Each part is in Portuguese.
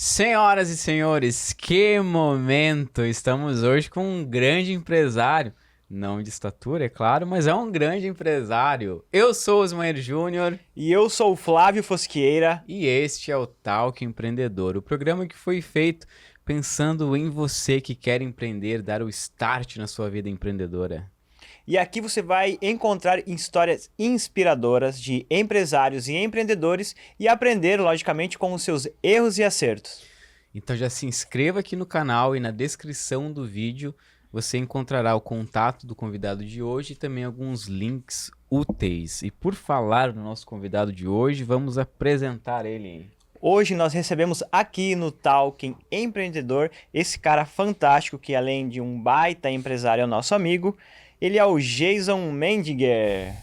Senhoras e senhores, que momento! Estamos hoje com um grande empresário, não de estatura, é claro, mas é um grande empresário. Eu sou o Osmair Júnior E eu sou o Flávio Fosquieira. e este é o Talk Empreendedor, o programa que foi feito pensando em você que quer empreender, dar o start na sua vida empreendedora. E aqui você vai encontrar histórias inspiradoras de empresários e empreendedores e aprender, logicamente, com os seus erros e acertos. Então já se inscreva aqui no canal e na descrição do vídeo você encontrará o contato do convidado de hoje e também alguns links úteis. E por falar no nosso convidado de hoje, vamos apresentar ele. Hoje nós recebemos aqui no Talking Empreendedor esse cara fantástico que, além de um baita empresário, é o nosso amigo. Ele é o Jason Mendinger.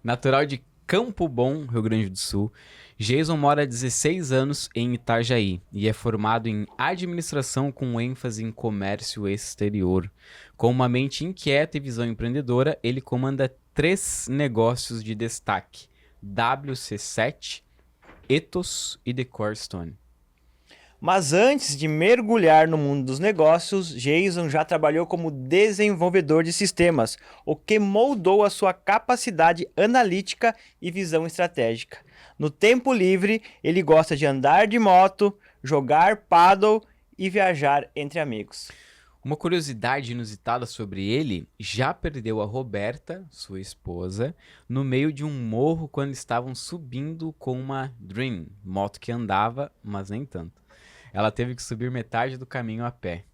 Natural de Campo Bom, Rio Grande do Sul, Jason mora há 16 anos em Itajaí e é formado em administração com ênfase em comércio exterior. Com uma mente inquieta e visão empreendedora, ele comanda 3 negócios de destaque: WC7, Ethos e The Corestone. Mas antes de mergulhar no mundo dos negócios, Jason já trabalhou como desenvolvedor de sistemas, o que moldou a sua capacidade analítica e visão estratégica. No tempo livre, ele gosta de andar de moto, jogar paddle e viajar entre amigos. Uma curiosidade inusitada sobre ele: já perdeu a Roberta, sua esposa, no meio de um morro quando estavam subindo com uma Dream, moto que andava, mas nem tanto. Ela teve que subir metade do caminho a pé.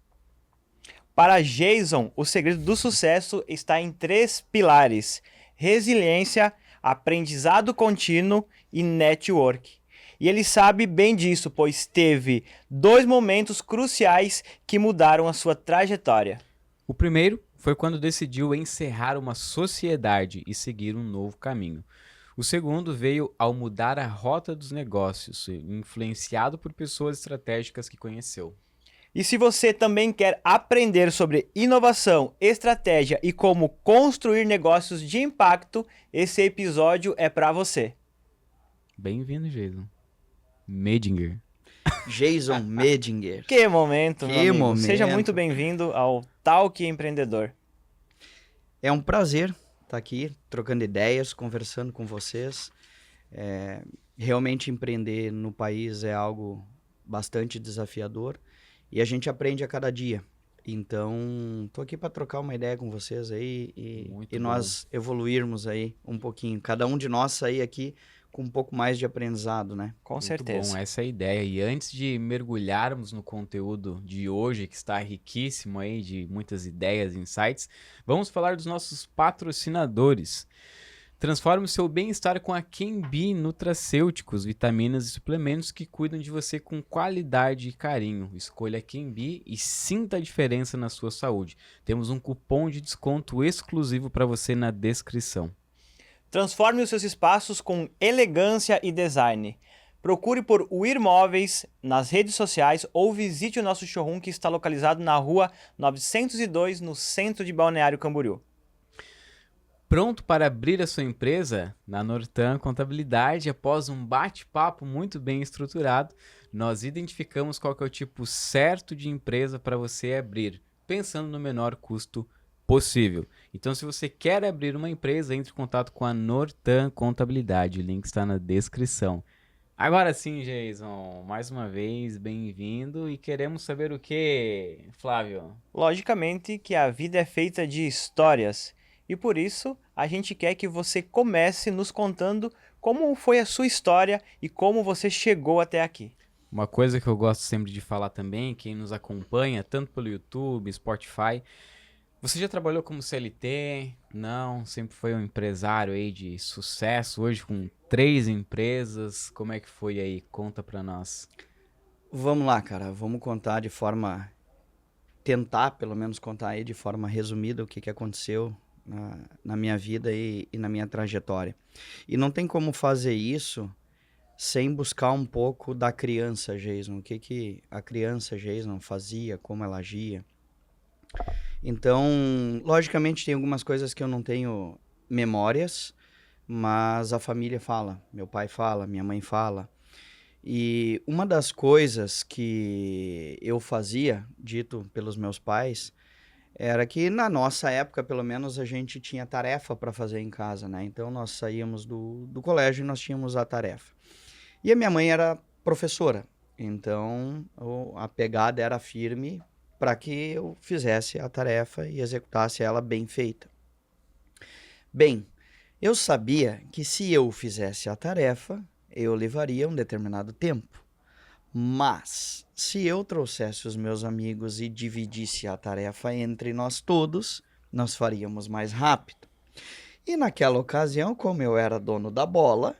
Para Jason, o segredo do sucesso está em 3 pilares: resiliência, aprendizado contínuo e network. E ele sabe bem disso, pois teve 2 momentos cruciais que mudaram a sua trajetória. O primeiro foi quando decidiu encerrar uma sociedade e seguir um novo caminho. O segundo veio ao mudar a rota dos negócios, influenciado por pessoas estratégicas que conheceu. E se você também quer aprender sobre inovação, estratégia e como construir negócios de impacto, esse episódio é para você. Bem-vindo, Jason. Medinger. Jason Medinger. Que momento, meu Que amigo. momento. Seja muito bem-vindo ao Talk Empreendedor. É um prazer estar aqui, trocando ideias, conversando com vocês. Realmente empreender no país é algo bastante desafiador e a gente aprende a cada dia. Então, tô aqui para trocar uma ideia com vocês aí e nós evoluirmos aí um pouquinho. Cada um de nós sair aqui com um pouco mais de aprendizado, né? Com Muito certeza. bom, essa é a ideia. E antes de mergulharmos no conteúdo de hoje, que está riquíssimo aí de muitas ideias e insights, vamos falar dos nossos patrocinadores. Transforme o seu bem-estar com a Kenbi Nutracêuticos, vitaminas e suplementos que cuidam de você com qualidade e carinho. Escolha a Kenbi e sinta a diferença na sua saúde. Temos um cupom de desconto exclusivo para você na descrição. Transforme os seus espaços com elegância e design. Procure por Weir Móveis nas redes sociais ou visite o nosso showroom que está localizado na rua 902, no centro de Balneário Camboriú. Pronto para abrir a sua empresa? Na Nortan Contabilidade, após um bate-papo muito bem estruturado, nós identificamos qual que é o tipo certo de empresa para você abrir, pensando no menor custo possível. Então, se você quer abrir uma empresa, entre em contato com a Nortan Contabilidade. O link está na descrição. Agora sim, Jason, mais uma vez, bem-vindo. E queremos saber o que, Flávio? Logicamente que a vida é feita de histórias e por isso a gente quer que você comece nos contando como foi a sua história e como você chegou até aqui. Uma coisa que eu gosto sempre de falar também, quem nos acompanha, tanto pelo YouTube, Spotify, você já trabalhou como CLT? Não, sempre foi um empresário aí de sucesso, hoje com 3 empresas. Como é que foi aí? Conta pra nós. Vamos lá, cara. Vamos contar de forma... Tentar, pelo menos, contar aí de forma resumida o que aconteceu na minha vida e na minha trajetória. E não tem como fazer isso sem buscar um pouco da criança, Jason. O que a criança, Jason, fazia, como ela agia. Então, logicamente, tem algumas coisas que eu não tenho memórias, mas a família fala, meu pai fala, minha mãe fala. E uma das coisas que eu fazia, dito pelos meus pais, era que na nossa época, pelo menos, a gente tinha tarefa para fazer em casa, né? Então nós saíamos do colégio e nós tínhamos a tarefa. E a minha mãe era professora, então a pegada era firme para que eu fizesse a tarefa e executasse ela bem feita. Bem, eu sabia que se eu fizesse a tarefa, eu levaria um determinado tempo. Mas, se eu trouxesse os meus amigos e dividisse a tarefa entre nós todos, nós faríamos mais rápido. E naquela ocasião, como eu era dono da bola,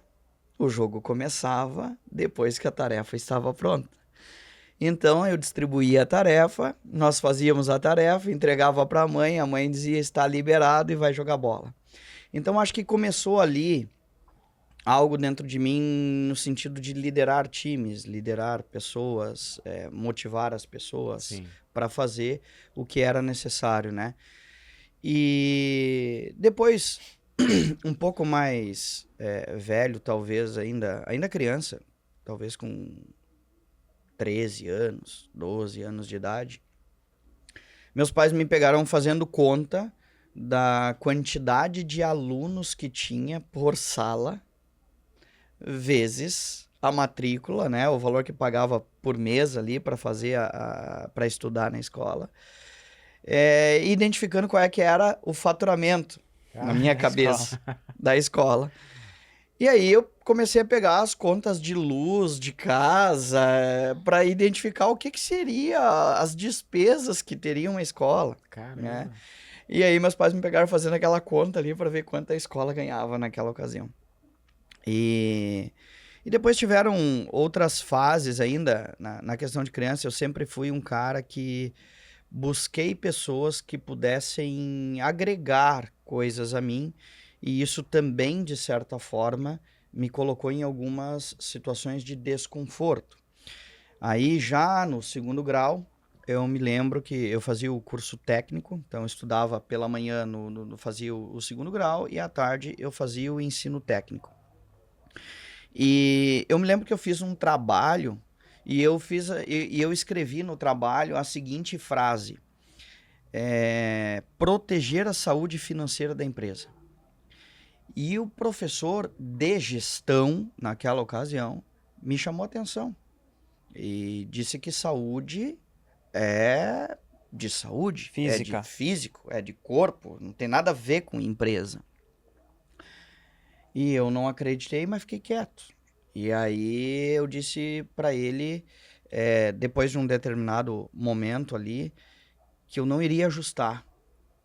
o jogo começava depois que a tarefa estava pronta. Então, eu distribuía a tarefa, nós fazíamos a tarefa, entregava para a mãe dizia está liberado e vai jogar bola. Então, acho que começou ali algo dentro de mim no sentido de liderar times, liderar pessoas, motivar as pessoas para fazer o que era necessário, né? E depois, um pouco mais velho, talvez ainda criança, talvez com 13 anos, 12 anos de idade, meus pais me pegaram fazendo conta da quantidade de alunos que tinha por sala, vezes a matrícula, né, o valor que pagava por mês ali para fazer para estudar na escola, identificando qual é que era o faturamento na minha cabeça da escola. E aí eu comecei a pegar as contas de luz de casa para identificar o que seria as despesas que teria uma escola, né? E aí meus pais me pegaram fazendo aquela conta ali para ver quanto a escola ganhava naquela ocasião. E depois tiveram outras fases ainda na questão de criança. Eu sempre fui um cara que busquei pessoas que pudessem agregar coisas a mim, e isso também, de certa forma, me colocou em algumas situações de desconforto. Aí já no segundo grau, eu me lembro que eu fazia o curso técnico, então eu estudava pela manhã, fazia o segundo grau, e à tarde eu fazia o ensino técnico. E eu me lembro que eu fiz um trabalho e eu escrevi no trabalho a seguinte frase: proteger a saúde financeira da empresa. E o professor de gestão, naquela ocasião, me chamou a atenção e disse que saúde é de saúde, física, é de físico, é de corpo, não tem nada a ver com empresa. E eu não acreditei, mas fiquei quieto. E aí eu disse para ele, depois de um determinado momento ali, que eu não iria ajustar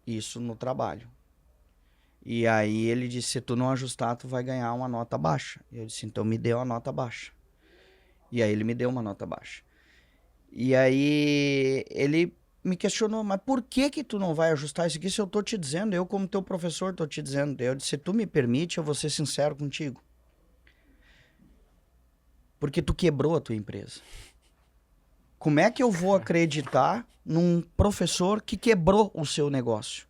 isso no trabalho. E aí ele disse: se tu não ajustar, tu vai ganhar uma nota baixa. E eu disse: então me dê uma nota baixa. E aí ele me deu uma nota baixa. E aí ele me questionou: mas por que tu não vai ajustar isso aqui se eu tô te dizendo? Eu, como teu professor, tô te dizendo. Eu disse: se tu me permite, eu vou ser sincero contigo. Porque tu quebrou a tua empresa. Como é que eu vou acreditar num professor que quebrou o seu negócio?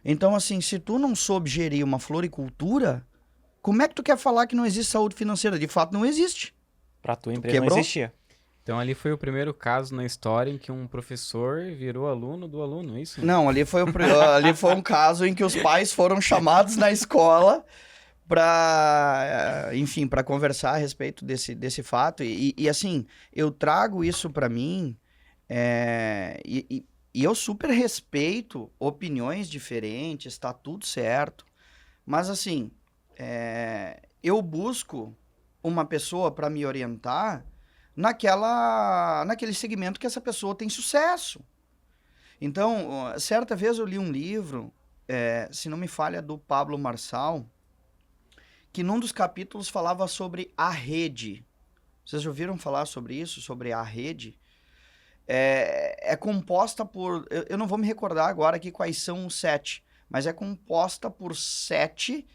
Então, assim, se tu não soube gerir uma floricultura, como é que tu quer falar que não existe saúde financeira? De fato, não existe. Pra tua empresa quebrou? não existia. Então ali foi o primeiro caso na história em que um professor virou aluno do aluno, é isso? Não, ali foi um caso em que os pais foram chamados na escola para, enfim, para conversar a respeito desse fato. E assim, eu trago isso para mim, e eu super respeito opiniões diferentes, tá tudo certo. Mas assim, eu busco uma pessoa para me orientar naquele segmento que essa pessoa tem sucesso. Então, certa vez eu li um livro, se não me falha, do Pablo Marçal, que num dos capítulos falava sobre a rede. Vocês já ouviram falar sobre isso, sobre a rede? É composta por... Eu não vou me recordar agora aqui quais são os 7, mas é composta por 7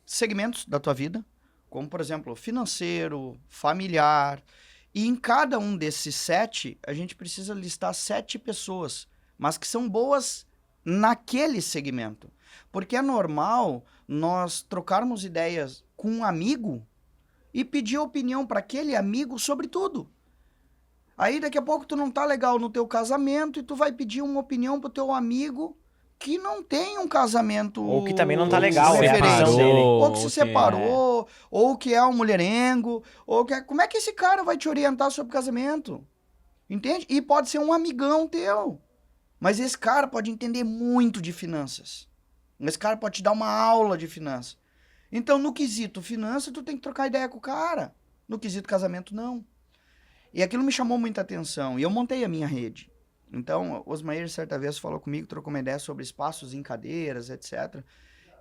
segmentos da tua vida, como, por exemplo, financeiro, familiar. E em cada um desses 7, a gente precisa listar 7 pessoas, mas que são boas naquele segmento. Porque é normal nós trocarmos ideias com um amigo e pedir opinião para aquele amigo sobre tudo. Aí daqui a pouco tu não tá legal no teu casamento e tu vai pedir uma opinião pro teu amigo que não tem um casamento Ou que também não tá Ou que legal, se é a referência. visão dele. Ou que se ou que- separou, ou que é um mulherengo, ou que é... Como é que esse cara vai te orientar sobre casamento? Entende? E pode ser um amigão teu. Mas esse cara pode entender muito de finanças. Esse cara pode te dar uma aula de finanças. Então, no quesito finança, tu tem que trocar ideia com o cara. No quesito casamento, não. E aquilo me chamou muita atenção. E eu montei a minha rede. Então, o Osmair, certa vez, falou comigo, trocou uma ideia sobre espaços em cadeiras, etc.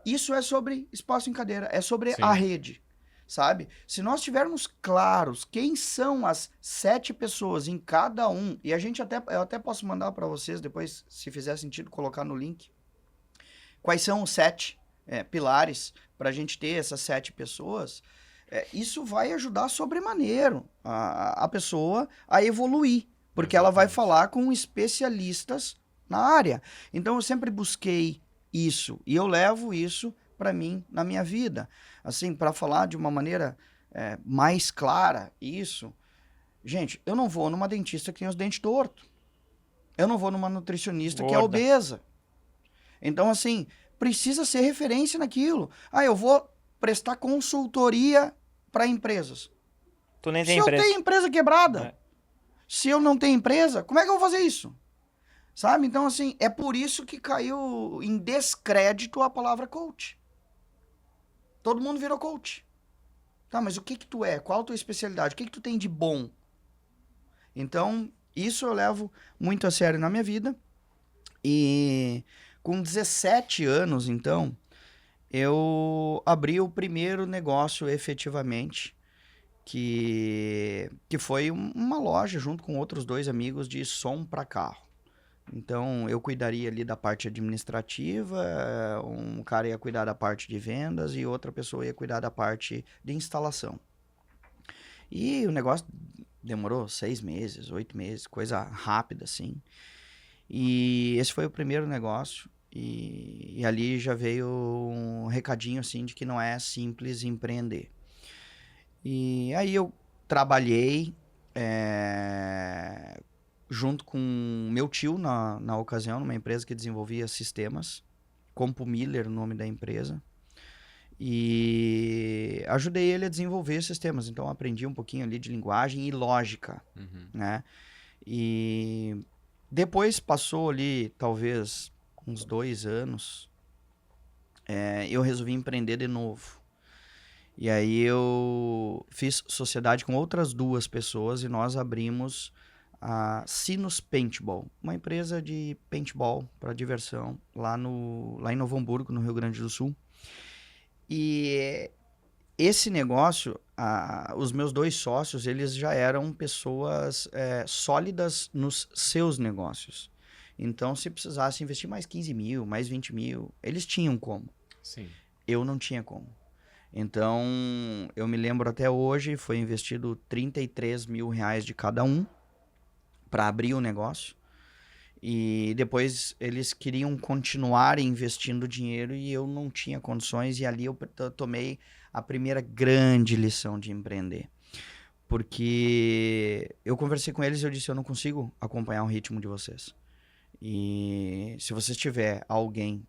Isso é sobre espaço em cadeira, é sobre Sim. a rede, sabe? Se nós tivermos claros quem são as 7 pessoas em cada um, e eu até posso mandar para vocês depois, se fizer sentido, colocar no link, quais são os 7 pilares para a gente ter essas 7 pessoas, isso vai ajudar sobremaneiro a pessoa a evoluir, porque ela vai falar com especialistas na área. Então eu sempre busquei isso e eu levo isso para mim na minha vida. Assim, para falar de uma maneira mais clara isso, gente, eu não vou numa dentista que tem os dentes tortos. Eu não vou numa nutricionista que é Gorda. obesa. Então, assim, precisa ser referência naquilo. Ah, eu vou prestar consultoria para empresas. Tu nem Se tem eu empresa. tenho empresa quebrada, se eu não tenho empresa, como é que eu vou fazer isso? Sabe? Então, assim, é por isso que caiu em descrédito a palavra coach. Todo mundo virou coach. Tá, mas o que que tu é? Qual a tua especialidade? O que que tu tem de bom? Então, isso eu levo muito a sério na minha vida. E com 17 anos, então, eu abri o primeiro negócio efetivamente, que foi uma loja junto com outros 2 amigos de som para carro. Então, eu cuidaria ali da parte administrativa, um cara ia cuidar da parte de vendas e outra pessoa ia cuidar da parte de instalação. E o negócio demorou 6 meses, 8 meses, coisa rápida assim. E esse foi o primeiro negócio. E ali já veio um recadinho assim de que não é simples empreender. E aí eu trabalhei junto com meu tio na ocasião, numa empresa que desenvolvia sistemas, Compo Miller, o nome da empresa. E ajudei ele a desenvolver sistemas. Então aprendi um pouquinho ali de linguagem e lógica, né? E depois passou ali, talvez, uns 2 anos, eu resolvi empreender de novo. E aí eu fiz sociedade com outras 2 pessoas e nós abrimos a Sinus Paintball, uma empresa de paintball para diversão lá em Novo Hamburgo, no Rio Grande do Sul. E esse negócio, os meus 2 sócios, eles já eram pessoas sólidas nos seus negócios. Então, se precisasse investir mais 15 mil, mais 20 mil, eles tinham como. Sim. Eu não tinha como. Então, eu me lembro até hoje, foi investido 33 mil reais de cada um para abrir o negócio. E depois eles queriam continuar investindo dinheiro e eu não tinha condições. E ali eu tomei a primeira grande lição de empreender. Porque eu conversei com eles e eu disse, eu não consigo acompanhar o ritmo de vocês. E se você tiver alguém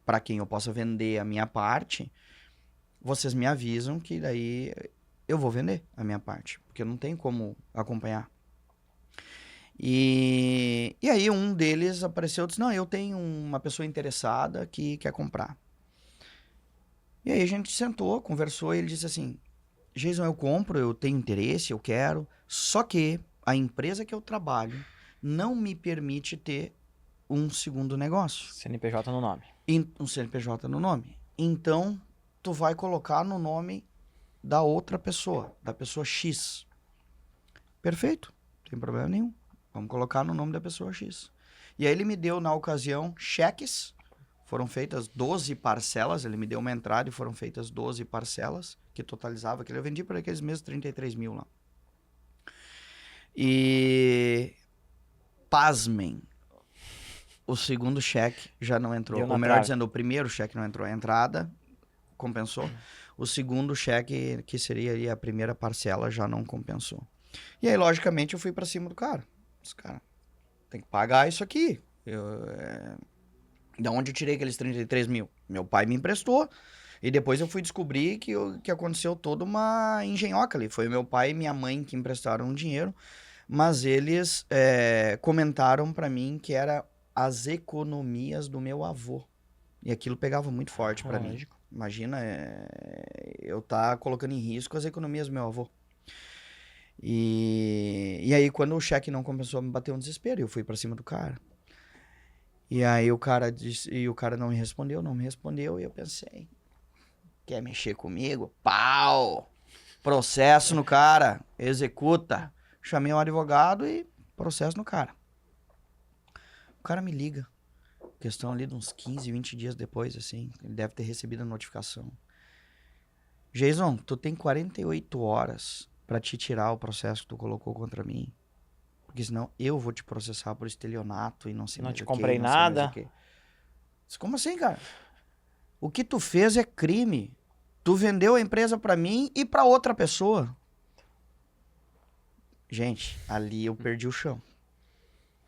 para quem eu possa vender a minha parte, vocês me avisam que daí eu vou vender a minha parte, porque eu não tenho como acompanhar. E aí um deles apareceu e disse, não, eu tenho uma pessoa interessada que quer comprar. E aí a gente sentou, conversou e ele disse assim, Jason, eu compro, eu tenho interesse, eu quero, só que a empresa que eu trabalho não me permite ter um segundo negócio. CNPJ no nome. Um CNPJ no nome. Então, tu vai colocar no nome da outra pessoa, da pessoa X. Perfeito, não tem problema nenhum. Vamos colocar no nome da pessoa X. E aí ele me deu, na ocasião, cheques. Foram feitas 12 parcelas. Ele me deu uma entrada e foram feitas 12 parcelas, que totalizava aquilo. Eu vendi por aqueles mesmos 33 mil lá. E pasmem, o segundo cheque já não entrou. Deu na Ou melhor trave. dizendo, o primeiro cheque não entrou. A entrada compensou. o segundo cheque, que seria ali a primeira parcela, já não compensou. E aí, logicamente, eu fui pra cima do cara. Disse, cara, tem que pagar isso aqui. Da onde eu tirei aqueles 33 mil? Meu pai me emprestou. E depois eu fui descobrir que aconteceu toda uma engenhoca ali. Foi meu pai e minha mãe que emprestaram o dinheiro. Mas eles comentaram pra mim que era as economias do meu avô. E aquilo pegava muito forte pra mim. Lógico. Imagina, eu tá colocando em risco as economias do meu avô. E aí, quando o cheque não compensou, me bateu um desespero. Eu fui pra cima do cara. E aí o cara disse, e o cara não me respondeu, e eu pensei, quer mexer comigo? Pau! Processo no cara, executa. Chamei um advogado e processo no cara. O cara me liga. Questão ali de uns 15, 20 dias depois, assim. Ele deve ter recebido a notificação. Jason, tu tem 48 horas pra te tirar o processo que tu colocou contra mim. Porque senão eu vou te processar por estelionato e não sei Não mais te o quê, comprei não sei mais nada. o quê. Disse, como assim, cara? O que tu fez é crime. Tu vendeu a empresa pra mim e pra outra pessoa. Gente, ali eu perdi o chão.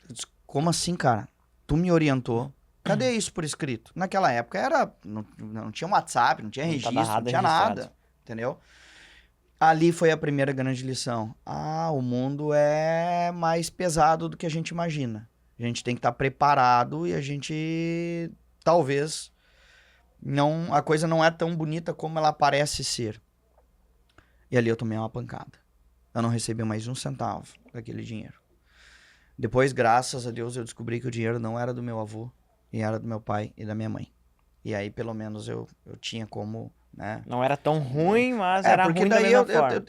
Eu disse, como assim, cara? Tu me orientou. Cadê isso por escrito? Naquela época era. Não tinha WhatsApp, não tinha Não tá registro, não nada tinha registrado. nada. Entendeu? Ali foi a primeira grande lição. Ah, o mundo é mais pesado do que a gente imagina. A gente tem que estar preparado e a gente talvez não, a coisa não é tão bonita como ela parece ser. E ali eu tomei uma pancada. Eu não recebi mais um centavo daquele dinheiro. Depois, graças a Deus, eu descobri que o dinheiro não era do meu avô, e era do meu pai e da minha mãe. E aí, pelo menos, eu tinha como, né? Não era tão ruim, mas era Porque ruim da daí mesma forma.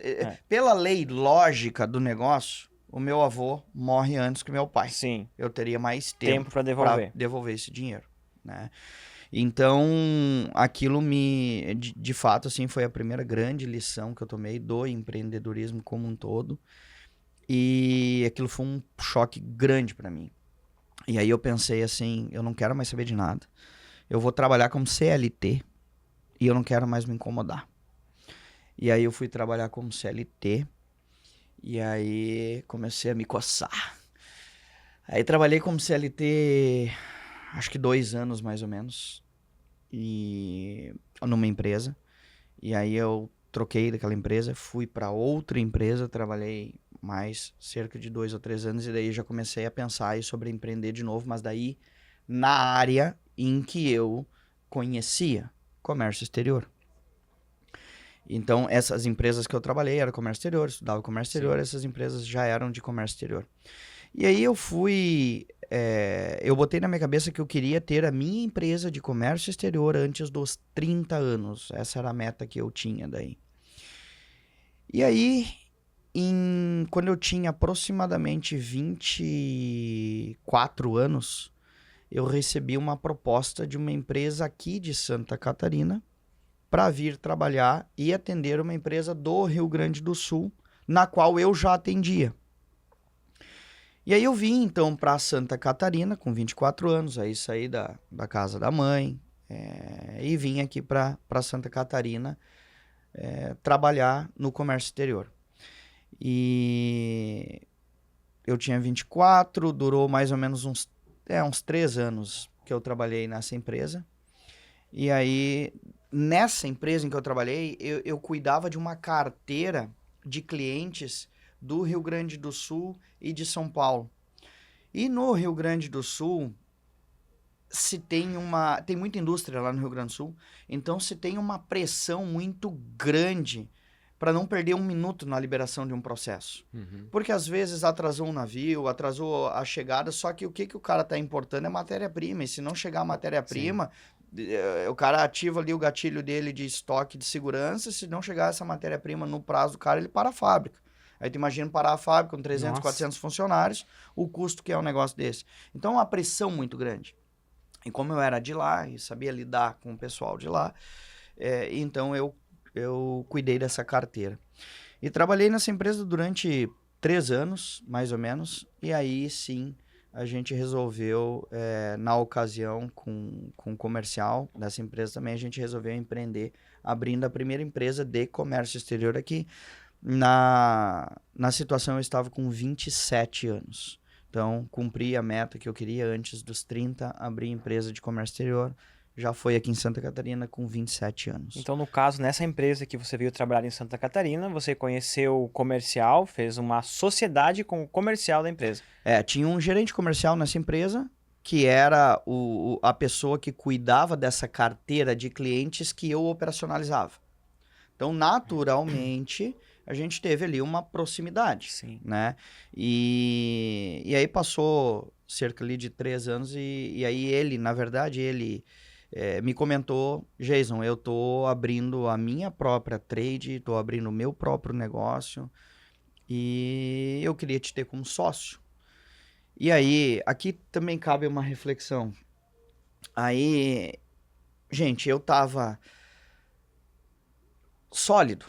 pela lei lógica do negócio, o meu avô morre antes que meu pai. Sim, Eu teria mais tempo tempo pra para devolver. devolver esse dinheiro, né? Então, aquilo de fato, assim, foi a primeira grande lição que eu tomei do empreendedorismo como um todo. E aquilo foi um choque grande para mim. E aí eu pensei assim, eu não quero mais saber de nada. Eu vou trabalhar como CLT e eu não quero mais me incomodar. E aí eu fui trabalhar como CLT e aí comecei a me coçar. Aí trabalhei como CLT acho que 2 anos mais ou menos e numa empresa. E aí eu troquei daquela empresa, fui para outra empresa, trabalhei mais cerca de 2 ou 3 anos e daí já comecei a pensar aí sobre empreender de novo, mas daí na área em que eu conhecia, comércio exterior. Então, essas empresas que eu trabalhei era comércio exterior, estudava comércio exterior, essas empresas já eram de comércio exterior. E aí eu fui, eu botei na minha cabeça que eu queria ter a minha empresa de comércio exterior antes dos 30 anos. Essa era a meta que eu tinha daí. E aí, quando eu tinha aproximadamente 24 anos, eu recebi uma proposta de uma empresa aqui de Santa Catarina para vir trabalhar e atender uma empresa do Rio Grande do Sul, na qual eu já atendia. E aí eu vim então para Santa Catarina com 24 anos, aí saí da casa da mãe e vim aqui para Santa Catarina trabalhar no comércio exterior. E eu tinha 24, durou mais ou menos uns 3 anos que eu trabalhei nessa empresa. E aí, nessa empresa em que eu trabalhei, eu cuidava de uma carteira de clientes do Rio Grande do Sul e de São Paulo. E no Rio Grande do Sul, tem muita indústria lá no Rio Grande do Sul, então se tem uma pressão muito grande para não perder um minuto na liberação de um processo. Uhum. Porque às vezes atrasou um navio, atrasou a chegada, só que o que o cara tá importando é matéria-prima, e se não chegar a matéria-prima, o cara ativa ali o gatilho dele de estoque de segurança, se não chegar essa matéria-prima no prazo do cara, ele para a fábrica. Aí tu imagina parar a fábrica com 300, Nossa. 400 funcionários, o custo que é um negócio desse. Então é uma pressão muito grande. E como eu era de lá e sabia lidar com o pessoal de lá, então eu cuidei dessa carteira. E trabalhei nessa empresa durante 3 anos, mais ou menos, e aí sim a gente resolveu, na ocasião, com o comercial dessa empresa também, a gente resolveu empreender abrindo a primeira empresa de comércio exterior aqui. Na situação eu estava com 27 anos. Então, cumpri a meta que eu queria antes dos 30, abri empresa de comércio exterior. Já foi aqui em Santa Catarina com 27 anos. Então, no caso, nessa empresa que você veio trabalhar em Santa Catarina, você conheceu o comercial, fez uma sociedade com o comercial da empresa. Tinha um gerente comercial nessa empresa, que era a pessoa que cuidava dessa carteira de clientes que eu operacionalizava. Então, naturalmente, a gente teve ali uma proximidade, Sim. né? E aí passou cerca ali de 3 anos e aí ele, na verdade, me comentou, Jason, eu tô abrindo a minha própria trade, tô abrindo o meu próprio negócio e eu queria te ter como sócio. E aí, aqui também cabe uma reflexão. Aí, gente, eu tava sólido.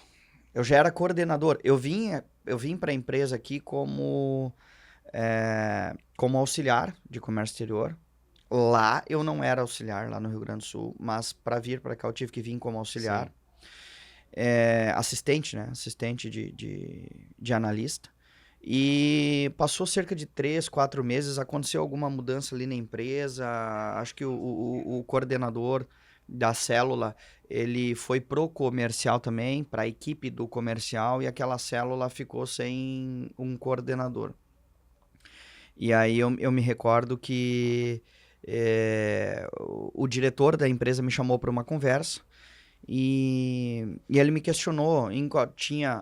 Eu já era coordenador. Eu vim para a empresa aqui como auxiliar de comércio exterior. Lá eu não era auxiliar, lá no Rio Grande do Sul, mas para vir para cá eu tive que vir como auxiliar. Assistente, né? Assistente de analista. E passou cerca de 3, 4 meses, aconteceu alguma mudança ali na empresa. Acho que o coordenador da célula, ele foi pro comercial também, para a equipe do comercial, e aquela célula ficou sem um coordenador. E aí eu me recordo que o diretor da empresa me chamou para uma conversa e ele me questionou,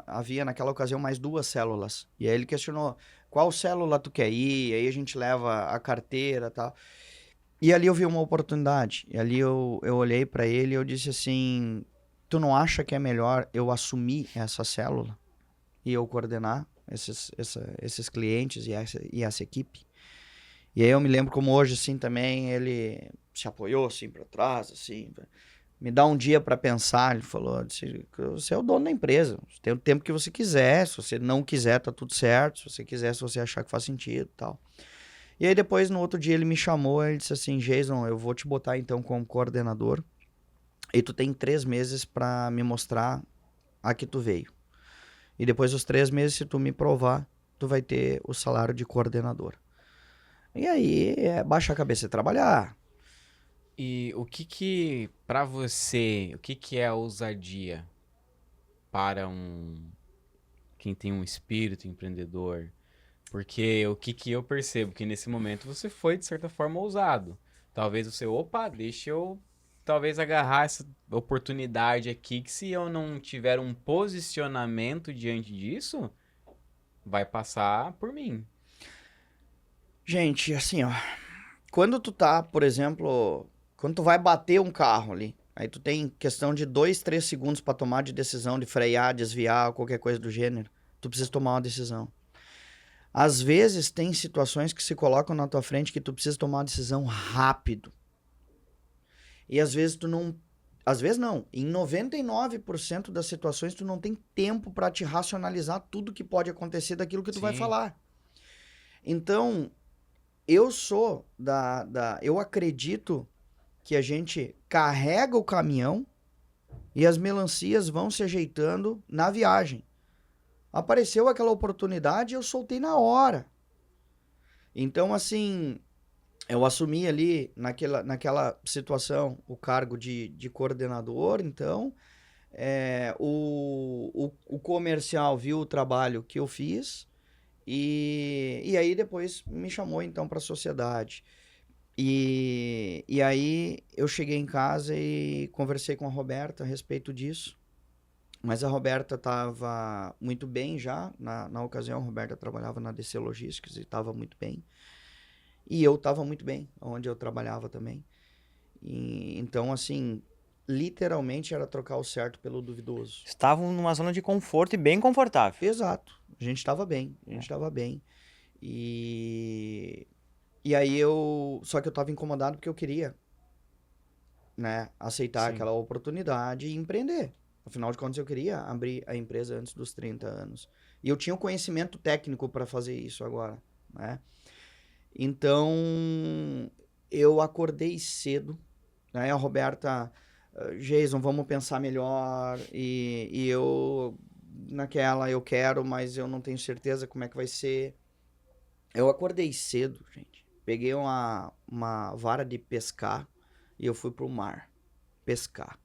havia naquela ocasião mais 2 células, e aí ele questionou, qual célula tu quer ir? Aí a gente leva a carteira e tal. E ali eu vi uma oportunidade, e ali eu olhei para ele e eu disse assim, tu não acha que é melhor eu assumir essa célula e eu coordenar esses clientes e essa equipe? E aí eu me lembro como hoje, assim, também, ele se apoiou, assim, para trás, assim, me dá um dia para pensar. Ele falou, você é o dono da empresa, você tem o tempo que você quiser, se você não quiser, tá tudo certo, se você quiser, se você achar que faz sentido e tal. E aí depois, no outro dia, ele me chamou, ele disse assim, Jason, eu vou te botar então como coordenador, e tu tem 3 meses para me mostrar a que tu veio. E depois dos 3 meses, se tu me provar, tu vai ter o salário de coordenador. E aí, baixa a cabeça e trabalhar. E o que para você, o que é a ousadia para quem tem um espírito empreendedor? Porque o que eu percebo que nesse momento você foi de certa forma ousado. Talvez você, deixa eu talvez agarrar essa oportunidade aqui que se eu não tiver um posicionamento diante disso, vai passar por mim. Gente, assim, ó, quando tu tá, por exemplo, quando tu vai bater um carro ali, aí tu tem questão de 2, 3 segundos para tomar de decisão de frear, desviar, qualquer coisa do gênero, tu precisa tomar uma decisão. Às vezes tem situações que se colocam na tua frente que tu precisa tomar uma decisão rápido. E às vezes tu não, às vezes não, em 99% das situações tu não tem tempo para te racionalizar tudo que pode acontecer daquilo que tu vai falar. Então, eu acredito que a gente carrega o caminhão e as melancias vão se ajeitando na viagem. Apareceu aquela oportunidade e eu soltei na hora. Então, assim, eu assumi ali naquela situação o cargo de coordenador. Então, o comercial viu o trabalho que eu fiz e aí depois me chamou então para a sociedade. E aí eu cheguei em casa e conversei com a Roberta a respeito disso. Mas a Roberta estava muito bem já. Na ocasião, a Roberta trabalhava na DC Logísticas e estava muito bem. E eu estava muito bem, onde eu trabalhava também. Então, assim, literalmente era trocar o certo pelo duvidoso. Estavam numa zona de conforto e bem confortável. Exato. A gente estava bem. E aí só que eu estava incomodado porque eu queria, né, aceitar aquela oportunidade e empreender. Afinal de contas, eu queria abrir a empresa antes dos 30 anos. E eu tinha o conhecimento técnico para fazer isso agora, né? Então, eu acordei cedo, né? A Roberta Jason, vamos pensar melhor, e eu, naquela, eu quero, mas eu não tenho certeza como é que vai ser. Eu acordei cedo, gente, peguei uma vara de pescar e eu fui pro mar pescar.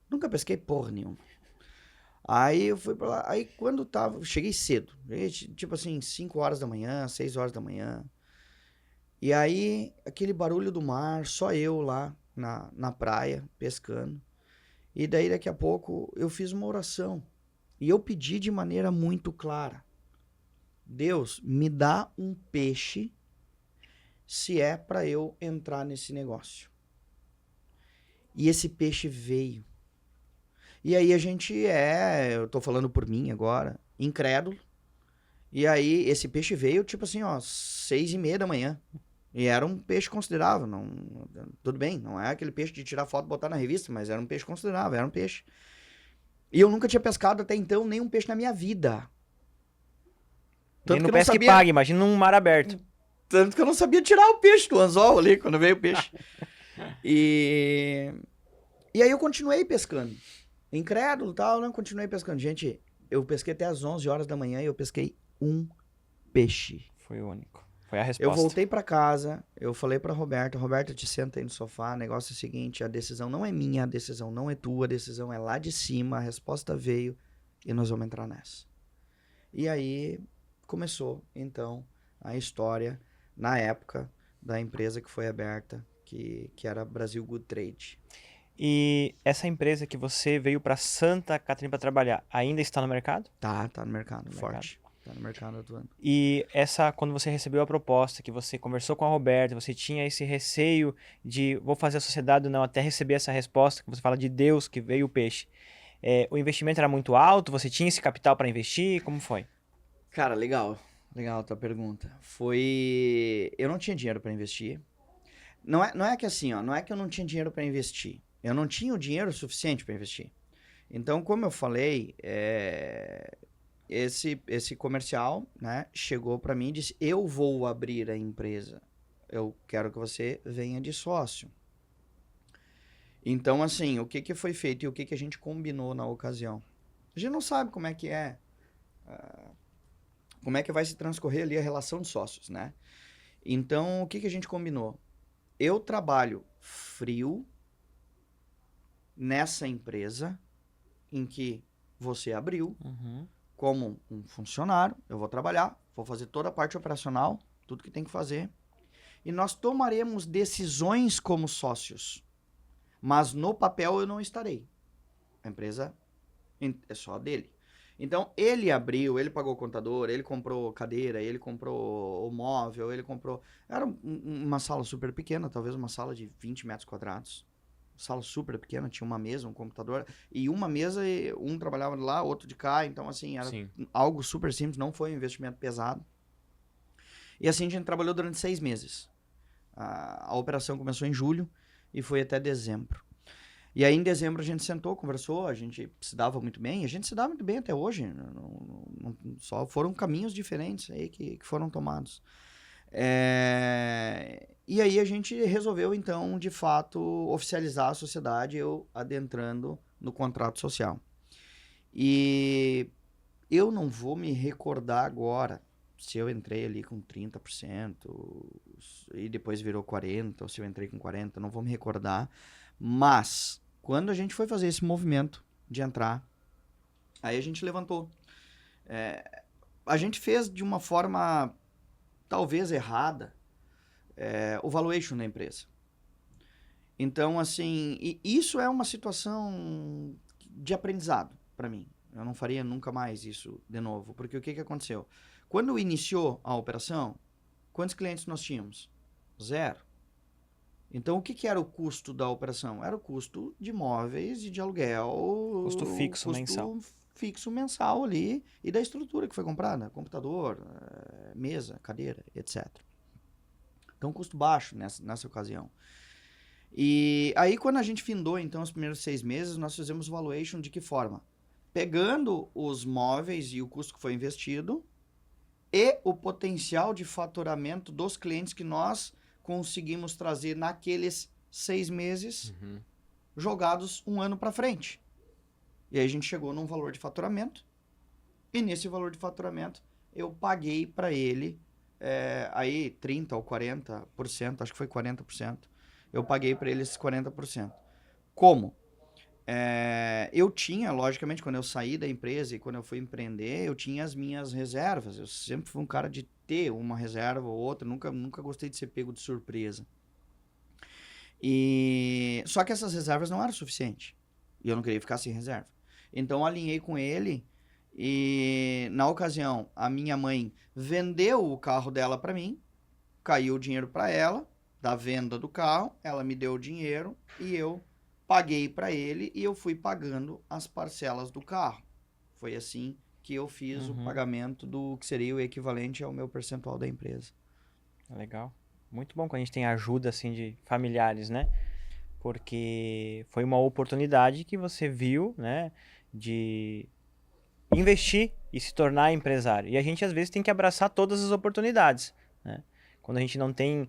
Nunca pesquei porra nenhuma. Aí eu fui pra lá, aí quando tava, cheguei cedo, tipo assim, 5 horas da manhã, 6 horas da manhã. E aí, aquele barulho do mar, só eu lá na praia, pescando. E daí, daqui a pouco, eu fiz uma oração. E eu pedi de maneira muito clara: Deus, me dá um peixe se é para eu entrar nesse negócio. E esse peixe veio. E aí eu tô falando por mim agora, incrédulo. E aí esse peixe veio, tipo assim, ó, 6:30 da manhã. E era um peixe considerável, não, tudo bem, não é aquele peixe de tirar foto e botar na revista, mas era um peixe considerável, era um peixe. E eu nunca tinha pescado até então nenhum peixe na minha vida. E no pesca que paga, imagina um mar aberto. Tanto que eu não sabia tirar o peixe do anzol ali, quando veio o peixe. E aí eu continuei pescando. Incrédulo e tal, né? Continuei pescando. Gente, eu pesquei até as 11 horas da manhã e eu pesquei um peixe. Foi o único. Foi a resposta. Eu voltei pra casa, eu falei pra Roberta, te senta aí no sofá, o negócio é o seguinte, a decisão não é minha, a decisão não é tua, a decisão é lá de cima, a resposta veio e nós vamos entrar nessa. E aí começou, então, a história, na época, da empresa que foi aberta, que era Brasil Good Trade. E essa empresa que você veio para Santa Catarina para trabalhar, ainda está no mercado? Tá no mercado, forte. Tá no mercado atuando. E quando você recebeu a proposta, que você conversou com a Roberta, você tinha esse receio de vou fazer a sociedade ou não, até receber essa resposta, que você fala de Deus que veio o peixe. O investimento era muito alto? Você tinha esse capital para investir? Como foi? Cara, legal a tua pergunta. Eu não tinha dinheiro para investir. Não é que assim, ó, não é que eu não tinha dinheiro para investir. Eu não tinha o dinheiro suficiente para investir. Então, como eu falei, esse comercial, né, chegou para mim e disse: eu vou abrir a empresa. Eu quero que você venha de sócio. Então, assim, o que foi feito e o que a gente combinou na ocasião? A gente não sabe como é que como é que vai se transcorrer ali a relação de sócios, né? Então, o que a gente combinou? Eu trabalho frio nessa empresa em que você abriu como um funcionário. Eu vou trabalhar, vou fazer toda a parte operacional, tudo que tem que fazer. E nós tomaremos decisões como sócios. Mas no papel eu não estarei. A empresa é só dele. Então, ele abriu, ele pagou o contador, ele comprou cadeira, ele comprou o móvel, ele comprou... Era uma sala super pequena, talvez uma sala de 20 metros quadrados. Sala super pequena, tinha uma mesa, um computador, e uma mesa, um trabalhava de lá, outro de cá, então assim, era algo super simples, não foi um investimento pesado. E assim a gente trabalhou durante 6 meses. A operação começou em julho e foi até dezembro. E aí em dezembro a gente sentou, conversou, a gente se dava muito bem, a gente se dá muito bem até hoje, só foram caminhos diferentes aí que foram tomados. E aí a gente resolveu, então, de fato, oficializar a sociedade, eu adentrando no contrato social. E eu não vou me recordar agora se eu entrei ali com 30% e depois virou 40%, ou se eu entrei com 40%, não vou me recordar. Mas, quando a gente foi fazer esse movimento de entrar, aí a gente levantou. A gente fez de uma forma... talvez errada, o valuation da empresa. Então, assim, isso é uma situação de aprendizado para mim. Eu não faria nunca mais isso de novo, porque o que aconteceu? Quando iniciou a operação, quantos clientes nós tínhamos? 0. Então, o que era o custo da operação? Era o custo de móveis e de aluguel. Custo fixo mensal. Fixo mensal ali e da estrutura que foi comprada, computador, mesa, cadeira, etc. Então, custo baixo nessa ocasião. E aí, quando a gente findou, então, os primeiros 6 meses, nós fizemos valuation de que forma? Pegando os móveis e o custo que foi investido e o potencial de faturamento dos clientes que nós conseguimos trazer naqueles 6 meses jogados um ano para frente. E aí a gente chegou num valor de faturamento, e nesse valor de faturamento eu paguei para ele aí 30% ou 40%, acho que foi 40%. Eu paguei para ele esses 40%. Como? Eu tinha, logicamente, quando eu saí da empresa e quando eu fui empreender, eu tinha as minhas reservas. Eu sempre fui um cara de ter uma reserva ou outra, nunca gostei de ser pego de surpresa. Só que essas reservas não eram suficientes. E eu não queria ficar sem reserva. Então eu alinhei com ele e, na ocasião, a minha mãe vendeu o carro dela para mim, caiu o dinheiro para ela, da venda do carro, ela me deu o dinheiro e eu paguei para ele e eu fui pagando as parcelas do carro. Foi assim que eu fiz o pagamento do que seria o equivalente ao meu percentual da empresa. Legal. Muito bom quando a gente tem ajuda assim de familiares, né? Porque foi uma oportunidade que você viu, né, de investir e se tornar empresário. E a gente às vezes tem que abraçar todas as oportunidades, né? Quando a gente não tem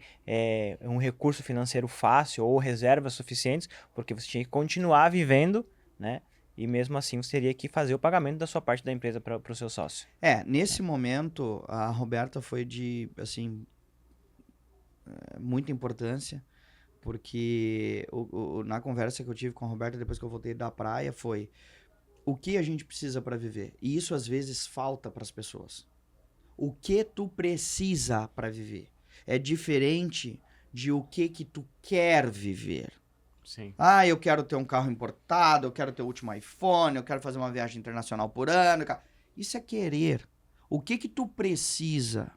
um recurso financeiro fácil ou reservas suficientes, porque você tinha que continuar vivendo, né? E mesmo assim você teria que fazer o pagamento da sua parte da empresa para o seu sócio. Nesse momento, a Roberta foi de, assim, muita importância, porque na conversa que eu tive com a Roberta depois que eu voltei da praia foi o que a gente precisa para viver. E isso às vezes falta para as pessoas. O que tu precisa para viver é diferente de o que tu quer viver. Sim. Eu quero ter um carro importado, eu quero ter o último iPhone, eu quero fazer uma viagem internacional por ano. Isso é querer. O que tu precisa?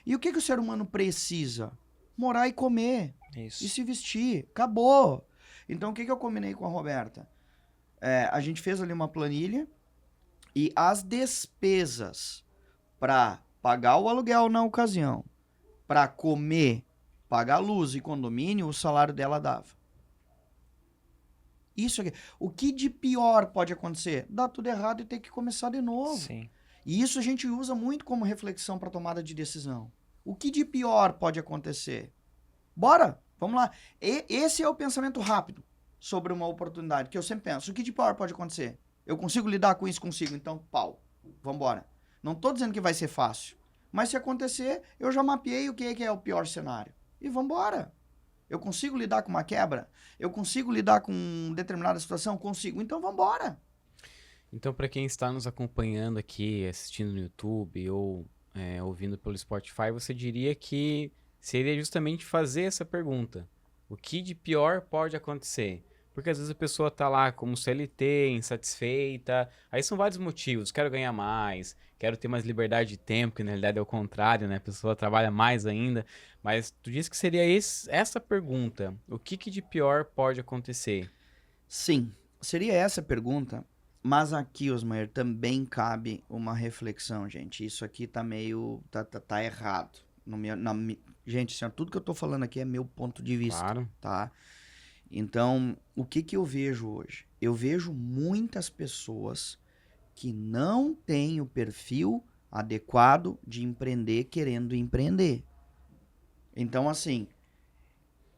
E o que o ser humano precisa? Morar e comer. Isso. E se vestir. Acabou. Então, o que eu combinei com a Roberta? A gente fez ali uma planilha e as despesas para pagar o aluguel na ocasião, para comer, pagar luz e condomínio, o salário dela dava. Isso aqui. O que de pior pode acontecer? Dá tudo errado e ter que começar de novo. Sim. E isso a gente usa muito como reflexão para tomada de decisão. O que de pior pode acontecer? Bora, vamos lá. Esse é o pensamento rápido sobre uma oportunidade, que eu sempre penso. O que de pior pode acontecer? Eu consigo lidar com isso? Consigo. Então, pau. Vambora. Não tô dizendo que vai ser fácil. Mas se acontecer, eu já mapeei o que é o pior cenário. E vambora. Eu consigo lidar com uma quebra? Eu consigo lidar com determinada situação? Consigo. Então, vambora. Então, para quem está nos acompanhando aqui, assistindo no YouTube ou ouvindo pelo Spotify, você diria que seria justamente fazer essa pergunta. O que de pior pode acontecer? Porque às vezes a pessoa tá lá como CLT, insatisfeita. Aí são vários motivos. Quero ganhar mais, quero ter mais liberdade de tempo, que na realidade é o contrário, né? A pessoa trabalha mais ainda. Mas tu disse que seria essa pergunta. O que de pior pode acontecer? Sim, seria essa a pergunta. Mas aqui, Osmar, também cabe uma reflexão, gente. Isso aqui tá meio... tá errado. Gente, assim, tudo que eu tô falando aqui é meu ponto de vista. Claro. Tá? Então, o que eu vejo hoje? Eu vejo muitas pessoas que não têm o perfil adequado de empreender querendo empreender. Então, assim,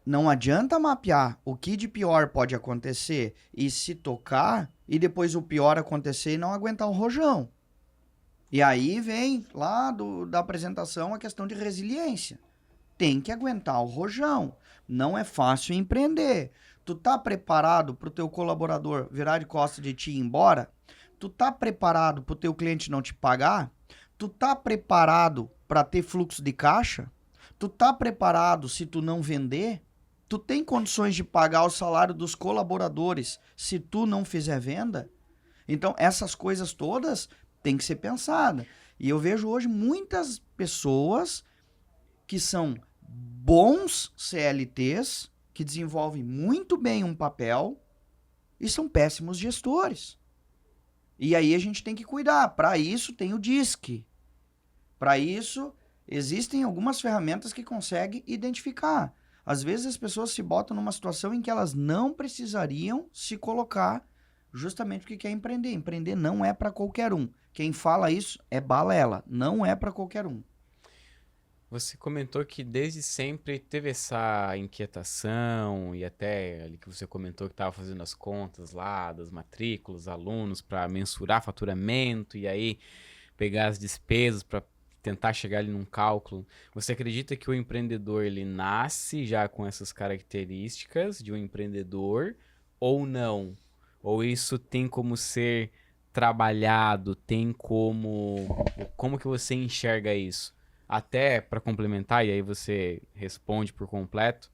não adianta mapear o que de pior pode acontecer e se tocar e depois o pior acontecer e não aguentar o rojão. E aí vem lá da apresentação a questão de resiliência. Tem que aguentar o rojão. Não é fácil empreender. Tu tá preparado pro teu colaborador virar de costas de ti e ir embora? Tu tá preparado pro teu cliente não te pagar? Tu tá preparado para ter fluxo de caixa? Tu tá preparado se tu não vender? Tu tem condições de pagar o salário dos colaboradores se tu não fizer venda? Então, essas coisas todas têm que ser pensadas. E eu vejo hoje muitas pessoas que são bons CLTs, que desenvolvem muito bem um papel e são péssimos gestores. E aí a gente tem que cuidar. Para isso tem o DISC. Para isso existem algumas ferramentas que conseguem identificar. Às vezes as pessoas se botam numa situação em que elas não precisariam se colocar justamente porque quer empreender. Empreender não é para qualquer um. Quem fala isso é balela. Não é para qualquer um. Você comentou que desde sempre teve essa inquietação e até ali que você comentou que estava fazendo as contas lá das matrículas, alunos, para mensurar faturamento e aí pegar as despesas para tentar chegar ali num cálculo. Você acredita que o empreendedor ele nasce já com essas características de um empreendedor ou não? Ou isso tem como ser trabalhado, tem como que você enxerga isso? Até para complementar, e aí você responde por completo.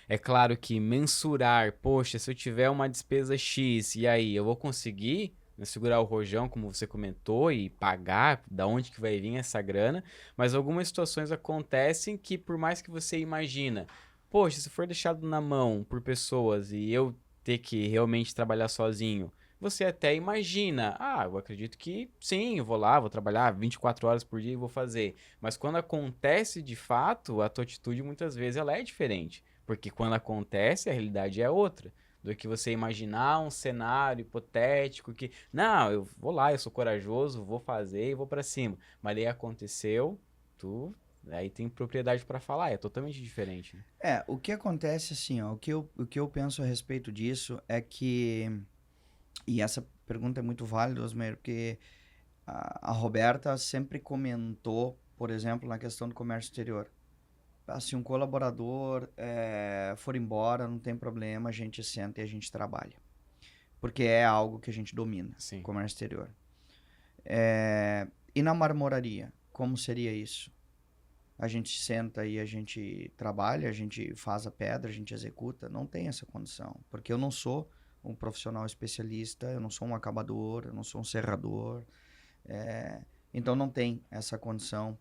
É claro que mensurar, poxa, se eu tiver uma despesa X, e aí, eu vou conseguir, né, segurar o rojão, como você comentou, e pagar, da onde que vai vir essa grana, mas algumas situações acontecem que, por mais que você imagina, poxa, se for deixado na mão por pessoas e eu ter que realmente trabalhar sozinho, você até imagina, eu acredito que sim, eu vou lá, vou trabalhar 24 horas por dia e vou fazer. Mas quando acontece de fato, a tua atitude muitas vezes ela é diferente. Porque quando acontece, a realidade é outra. Do que você imaginar um cenário hipotético que, não, eu vou lá, eu sou corajoso, vou fazer e vou pra cima. Mas aí aconteceu, tu aí tem propriedade pra falar, é totalmente diferente, né? O que acontece assim, ó, o que eu penso a respeito disso é que, e essa pergunta é muito válida, Osmer, porque a Roberta sempre comentou, por exemplo, na questão do comércio exterior. Se um colaborador for embora, não tem problema, a gente senta e a gente trabalha. Porque é algo que a gente domina, Sim. comércio exterior. E na marmoraria, como seria isso? A gente senta e a gente trabalha, a gente faz a pedra, a gente executa. Não tem essa condição. Porque eu não sou um profissional especialista, eu não sou um acabador, eu não sou um serrador. Então não tem essa condição.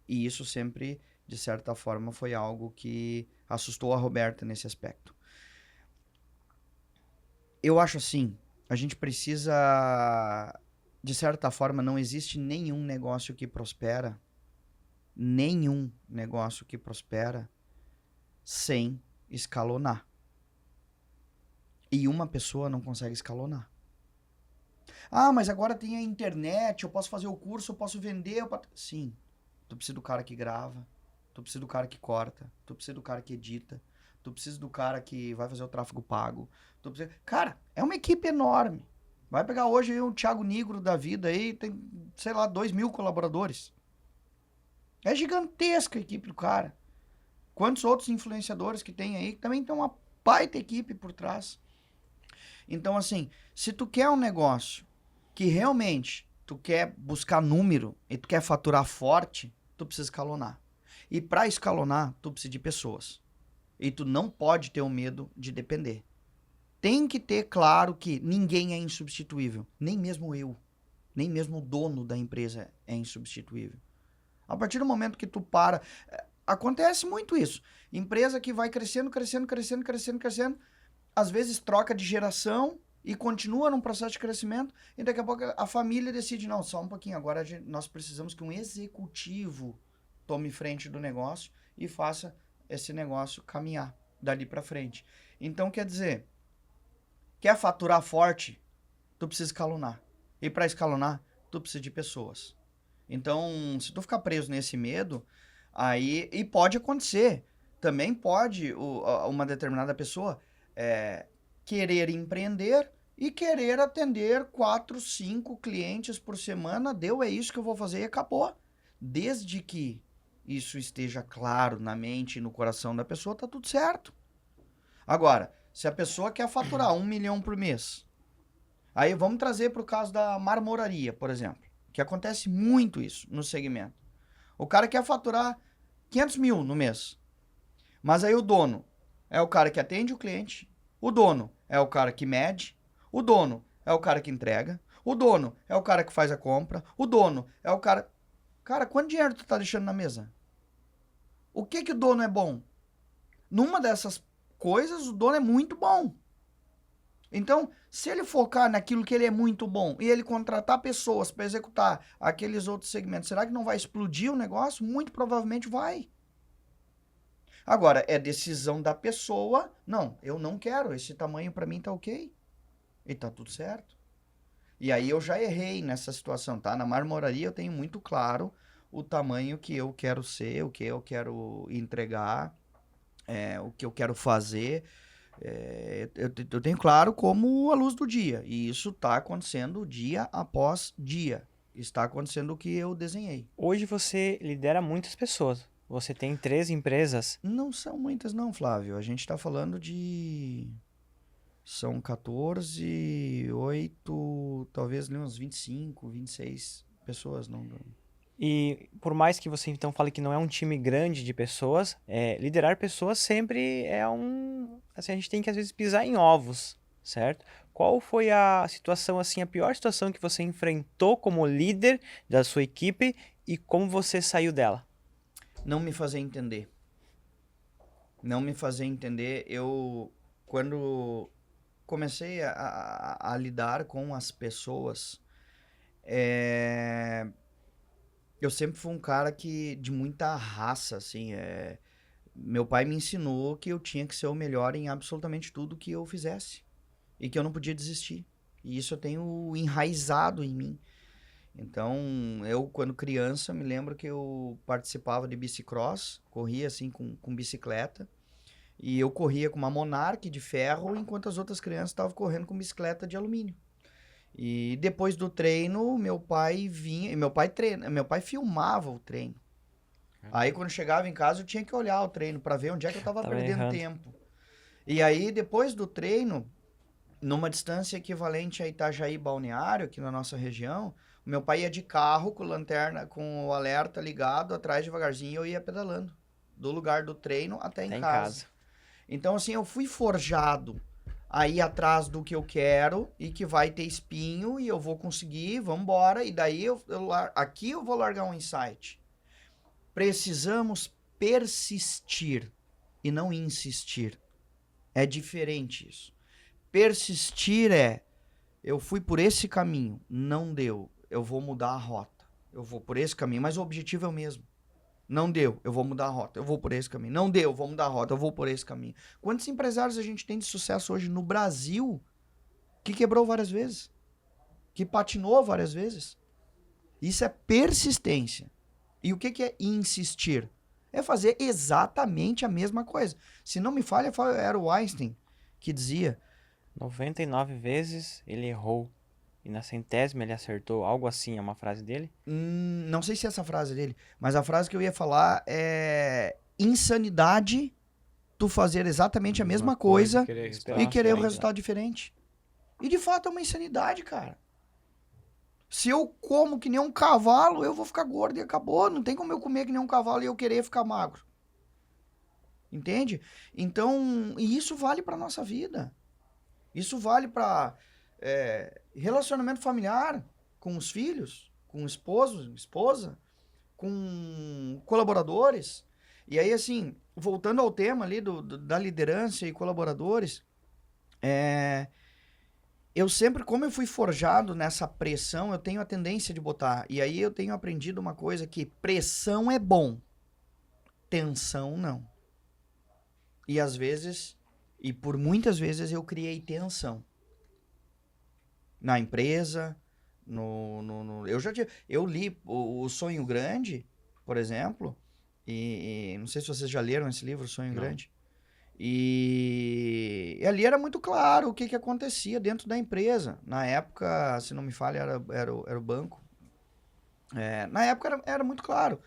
E isso sempre, de certa forma, foi algo que assustou a Roberta nesse aspecto. Eu acho assim, a gente precisa, de certa forma, não existe nenhum negócio que prospera sem escalonar. E uma pessoa não consegue escalonar. Mas agora tem a internet, eu posso fazer o curso, eu posso vender. Sim, tu precisa do cara que grava, tu precisa do cara que corta, tu precisa do cara que edita, tu precisa do cara que vai fazer o tráfego pago. Cara, é uma equipe enorme. Vai pegar hoje aí o Thiago Nigro da vida aí, tem, sei lá, 2.000 colaboradores. É gigantesca a equipe do cara. Quantos outros influenciadores que tem aí que também tem uma baita equipe por trás. Então, assim, se tu quer um negócio que realmente tu quer buscar número e tu quer faturar forte, tu precisa escalonar. E para escalonar, tu precisa de pessoas. E tu não pode ter o medo de depender. Tem que ter claro que ninguém é insubstituível. Nem mesmo eu. Nem mesmo o dono da empresa é insubstituível. A partir do momento que tu para... Acontece muito isso. Empresa que vai crescendo, às vezes troca de geração e continua num processo de crescimento, e daqui a pouco a família decide, não, só um pouquinho, agora nós precisamos que um executivo tome frente do negócio e faça esse negócio caminhar dali para frente. Então, quer dizer, quer faturar forte, tu precisa escalonar. E para escalonar, tu precisa de pessoas. Então, se tu ficar preso nesse medo, aí, e pode acontecer, também pode uma determinada pessoa querer empreender e querer atender 4, 5 clientes por semana, é isso que eu vou fazer e acabou. Desde que isso esteja claro na mente e no coração da pessoa, tá tudo certo. Agora, se a pessoa quer faturar 1 milhão por mês, aí vamos trazer para o caso da marmoraria, por exemplo, que acontece muito isso no segmento. O cara quer faturar 500 mil no mês, mas aí o dono é o cara que atende o cliente, o dono é o cara que mede, o dono é o cara que entrega, o dono é o cara que faz a compra, o dono é o cara... Cara, quanto dinheiro tu tá deixando na mesa? O que o dono é bom? Numa dessas coisas, o dono é muito bom. Então, se ele focar naquilo que ele é muito bom e ele contratar pessoas para executar aqueles outros segmentos, será que não vai explodir o negócio? Muito provavelmente vai. Agora, é decisão da pessoa. Não, eu não quero. Esse tamanho para mim tá ok. E tá tudo certo. E aí eu já errei nessa situação, tá? Na marmoraria eu tenho muito claro o tamanho que eu quero ser, o que eu quero entregar, o que eu quero fazer. Eu tenho claro como a luz do dia. E isso está acontecendo dia após dia. Está acontecendo o que eu desenhei. Hoje você lidera muitas pessoas. Você tem 3 empresas. Não são muitas não, Flávio. A gente está falando de... São 14, 8, talvez ali uns 25, 26 pessoas. Não... E por mais que você então fale que não é um time grande de pessoas, liderar pessoas sempre é assim, a gente tem que às vezes pisar em ovos, certo? Qual foi a situação, assim, a pior situação que você enfrentou como líder da sua equipe e como você saiu dela? Não me fazer entender. Não me fazer entender. Quando comecei a lidar com as pessoas, eu sempre fui um cara de muita raça, assim. Meu pai me ensinou que eu tinha que ser o melhor em absolutamente tudo que eu fizesse. E que eu não podia desistir. E isso eu tenho enraizado em mim. Então, eu, quando criança, me lembro que eu participava de bicicross, corria assim com bicicleta. E eu corria com uma Monarch de ferro, enquanto as outras crianças estavam correndo com bicicleta de alumínio. E depois do treino, meu pai vinha, e meu pai filmava o treino. Aí quando chegava em casa, eu tinha que olhar o treino para ver onde é que eu tava perdendo errando. tempo. E aí, depois do treino, numa distância equivalente a Itajaí Balneário, aqui na nossa região, o meu pai ia de carro com lanterna, com o alerta ligado, atrás devagarzinho, e eu ia pedalando. Do lugar do treino até em casa. Então, assim, eu fui forjado a ir atrás do que eu quero e que vai ter espinho e eu vou conseguir, vamos embora. E daí, aqui eu vou largar um insight. Precisamos persistir e não insistir. É diferente isso. Persistir eu fui por esse caminho, não deu, eu vou mudar a rota. Eu vou por esse caminho, mas o objetivo é o mesmo. Não deu, eu vou mudar a rota, eu vou por esse caminho. Não deu, eu vou mudar a rota, eu vou por esse caminho. Quantos empresários a gente tem de sucesso hoje no Brasil que quebrou várias vezes? Que patinou várias vezes? Isso é persistência. E o que é insistir? É fazer exatamente a mesma coisa. Se não me falha, era o Einstein que dizia... 99 vezes ele errou e na 100ª ele acertou. Algo assim é uma frase dele? Não sei se é essa frase dele, mas a frase que eu ia falar é insanidade tu fazer exatamente a mesma coisa e querer um resultado diferente. E de fato é uma insanidade, cara. Se eu como que nem um cavalo, eu vou ficar gordo e acabou. Não tem como eu comer que nem um cavalo e eu querer ficar magro. Entende? Então, e isso vale pra nossa vida. Isso vale pra relacionamento familiar, com os filhos, com o esposo, esposa, com colaboradores. E aí, assim, voltando ao tema ali da liderança e colaboradores, eu sempre, como eu fui forjado nessa pressão, eu tenho a tendência de botar. E aí eu tenho aprendido uma coisa que pressão é bom, tensão não. E às vezes, e por muitas vezes eu criei tensão. Na empresa, eu li o Sonho Grande, por exemplo, e não sei se vocês já leram esse livro, O Sonho Grande. E ali era muito claro o que acontecia dentro da empresa. Na época, se não me falha, era o banco. Na época era muito claro.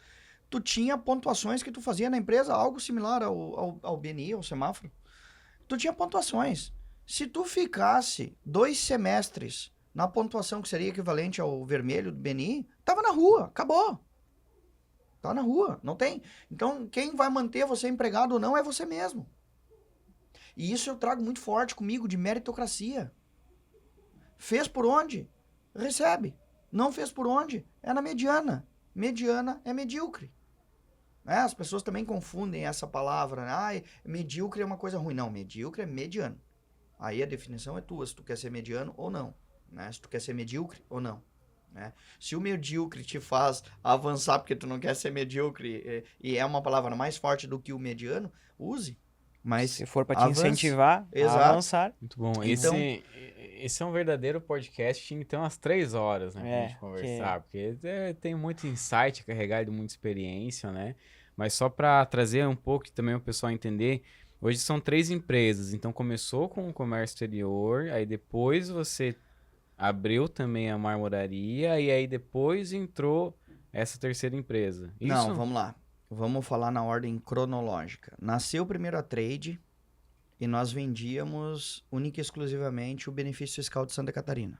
Tu tinha pontuações que tu fazia na empresa, algo similar ao BNI, ao semáforo. Tu tinha pontuações. Se tu ficasse 2 semestres na pontuação que seria equivalente ao vermelho do BNI, tava na rua, acabou. Tá na rua, não tem. Então, quem vai manter você empregado ou não é você mesmo. E isso eu trago muito forte comigo, de meritocracia. Fez por onde? Recebe. Não fez por onde? É na mediana. Mediana é medíocre. As pessoas também confundem essa palavra. Medíocre é uma coisa ruim. Não, medíocre é mediano. Aí a definição é tua, se tu quer ser mediano ou não. Se tu quer ser medíocre ou não. Se o medíocre te faz avançar porque tu não quer ser medíocre e é uma palavra mais forte do que o mediano, use. Mas Se for para te avance. incentivar a Exato. avançar. Muito bom. Então- Esse é um verdadeiro podcast, tinha então umas 3 horas, né, pra É, gente conversar, porque tem muito insight carregado, muita experiência, né? Mas só para trazer um pouco e também o pessoal entender, hoje são 3 empresas, então começou com o comércio exterior, aí depois você abriu também a marmoraria e aí depois entrou essa terceira empresa. Isso? Não, vamos lá. Vamos falar na ordem cronológica. Nasceu primeiro a Trade e nós vendíamos única e exclusivamente o benefício fiscal de Santa Catarina.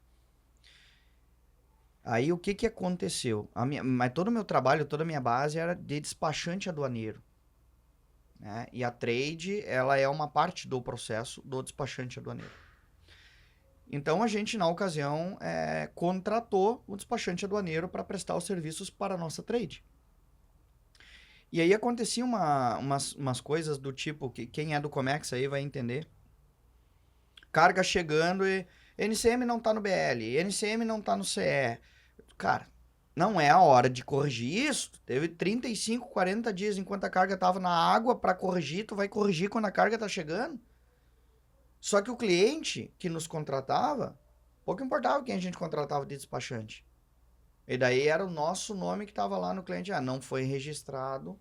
Aí o que que aconteceu? Mas todo o meu trabalho, toda a minha base era de despachante aduaneiro, né? E a Trade, ela é uma parte do processo do despachante aduaneiro. Então a gente, na ocasião, contratou o despachante aduaneiro para prestar os serviços para a nossa Trade. E aí acontecia umas coisas do tipo, que quem é do Comex aí vai entender. Carga chegando e NCM não tá no BL, NCM não tá no CE. Cara, não é a hora de corrigir isso. Teve 35, 40 dias enquanto a carga tava na água para corrigir, tu vai corrigir quando a carga tá chegando. Só que o cliente que nos contratava, pouco importava quem a gente contratava de despachante. E daí era o nosso nome que tava lá no cliente. Ah, não foi registrado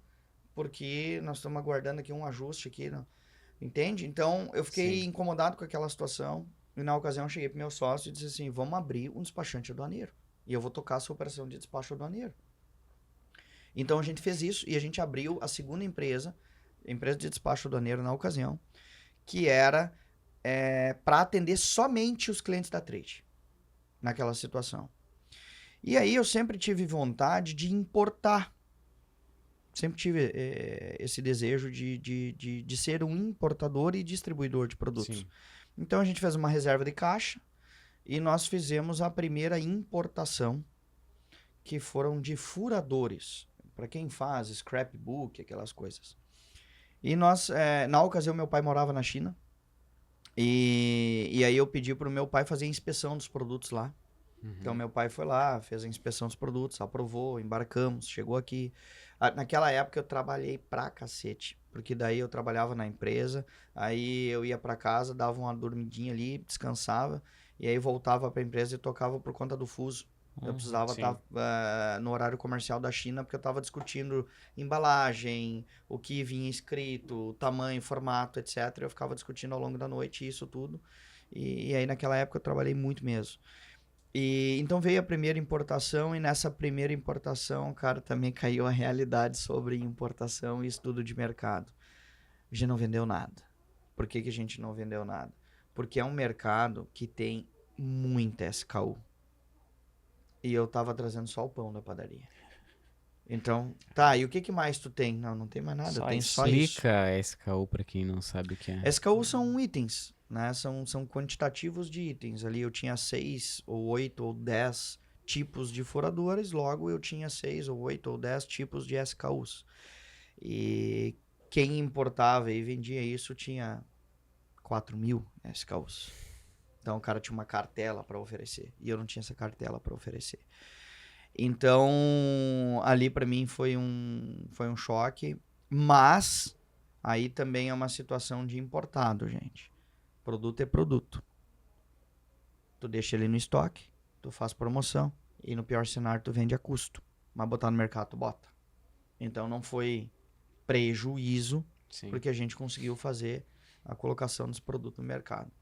porque nós estamos aguardando aqui um ajuste aqui, não. Entende? Então, eu fiquei incomodado com aquela situação. E na ocasião, eu cheguei pro meu sócio e disse assim, vamos abrir um despachante aduaneiro. E eu vou tocar essa operação de despacho aduaneiro. Então, a gente fez isso e a gente abriu a segunda empresa, empresa de despacho aduaneiro na ocasião, que era para atender somente os clientes da Trade, naquela situação. E aí, eu sempre tive vontade de importar. Sempre tive esse desejo de ser um importador e distribuidor de produtos. Sim. Então a gente fez uma reserva de caixa e nós fizemos a primeira importação, que foram de furadores. Para quem faz scrapbook, aquelas coisas. E nós, na ocasião, meu pai morava na China. E aí eu pedi para o meu pai fazer a inspeção dos produtos lá. Então, meu pai foi lá, fez a inspeção dos produtos, aprovou, embarcamos, chegou aqui. Naquela época, eu trabalhei pra cacete, porque daí eu trabalhava na empresa, aí eu ia pra casa, dava uma dormidinha ali, descansava, e aí voltava pra empresa e tocava por conta do fuso. Eu precisava estar no horário comercial da China, porque eu estava discutindo embalagem, o que vinha escrito, tamanho, formato, etc. Eu ficava discutindo ao longo da noite isso tudo. E aí, naquela época, eu trabalhei muito mesmo. E então veio a primeira importação, e nessa primeira importação, cara, também caiu a realidade sobre importação e estudo de mercado. A gente não vendeu nada. Por que a gente não vendeu nada? Porque é um mercado que tem muita SKU. E eu tava trazendo só o pão da padaria. Então, tá, e o que mais tu tem? Não tem mais nada, Só tem isso. só isso. Explica SKU pra quem não sabe o que é. SKU são itens, né? São quantitativos de itens. Ali eu tinha 6 ou 8 ou 10 tipos de furadores, logo eu tinha 6 ou 8 ou 10 tipos de SKUs. E quem importava e vendia isso tinha 4.000 SKUs. Então o cara tinha uma cartela para oferecer e eu não tinha essa cartela para oferecer. Então ali para mim foi um choque, mas aí também é uma situação de importado, gente. Produto é produto. Tu deixa ele no estoque, tu faz promoção e no pior cenário tu vende a custo. Mas botar no mercado tu bota. Então não foi prejuízo, porque a gente conseguiu fazer a colocação desse produto no mercado.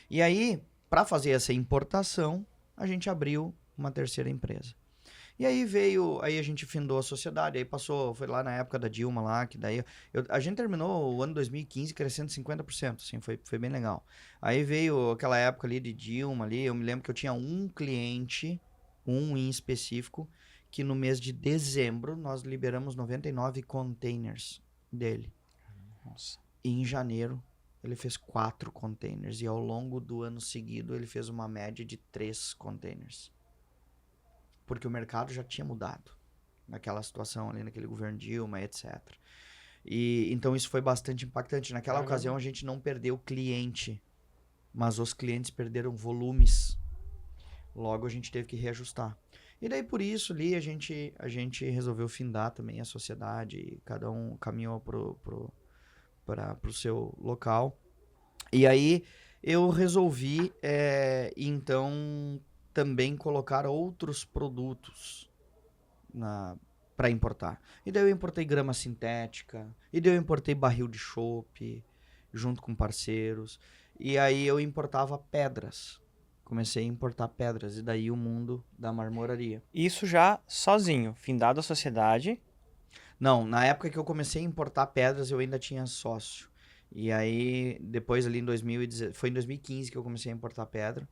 E aí, para fazer essa importação, a gente abriu uma terceira empresa. E aí aí a gente findou a sociedade, aí foi lá na época da Dilma lá, que daí a gente terminou o ano 2015 crescendo 50%, assim, foi bem legal. Aí veio aquela época ali de Dilma ali, eu me lembro que eu tinha um cliente, um em específico, que no mês de dezembro nós liberamos 99 containers dele. Nossa. E em janeiro ele fez 4 containers e ao longo do ano seguido ele fez uma média de 3 containers. Porque o mercado já tinha mudado naquela situação ali, naquele governo Dilma, etc. E então isso foi bastante impactante. Naquela ocasião a gente não perdeu cliente, mas os clientes perderam volumes. Logo a gente teve que reajustar. E daí por isso ali a gente resolveu findar também a sociedade, e cada um caminhou para o seu local. E aí eu resolvi, então, também colocar outros produtos para importar. E daí eu importei grama sintética, e daí eu importei barril de chopp, junto com parceiros. E aí eu importava pedras. Comecei a importar pedras, e daí o mundo da marmoraria. Isso já sozinho, findado a sociedade. Não, na época que eu comecei a importar pedras, eu ainda tinha sócio. E aí, depois ali em 2010, foi em 2015 que eu comecei a importar pedra.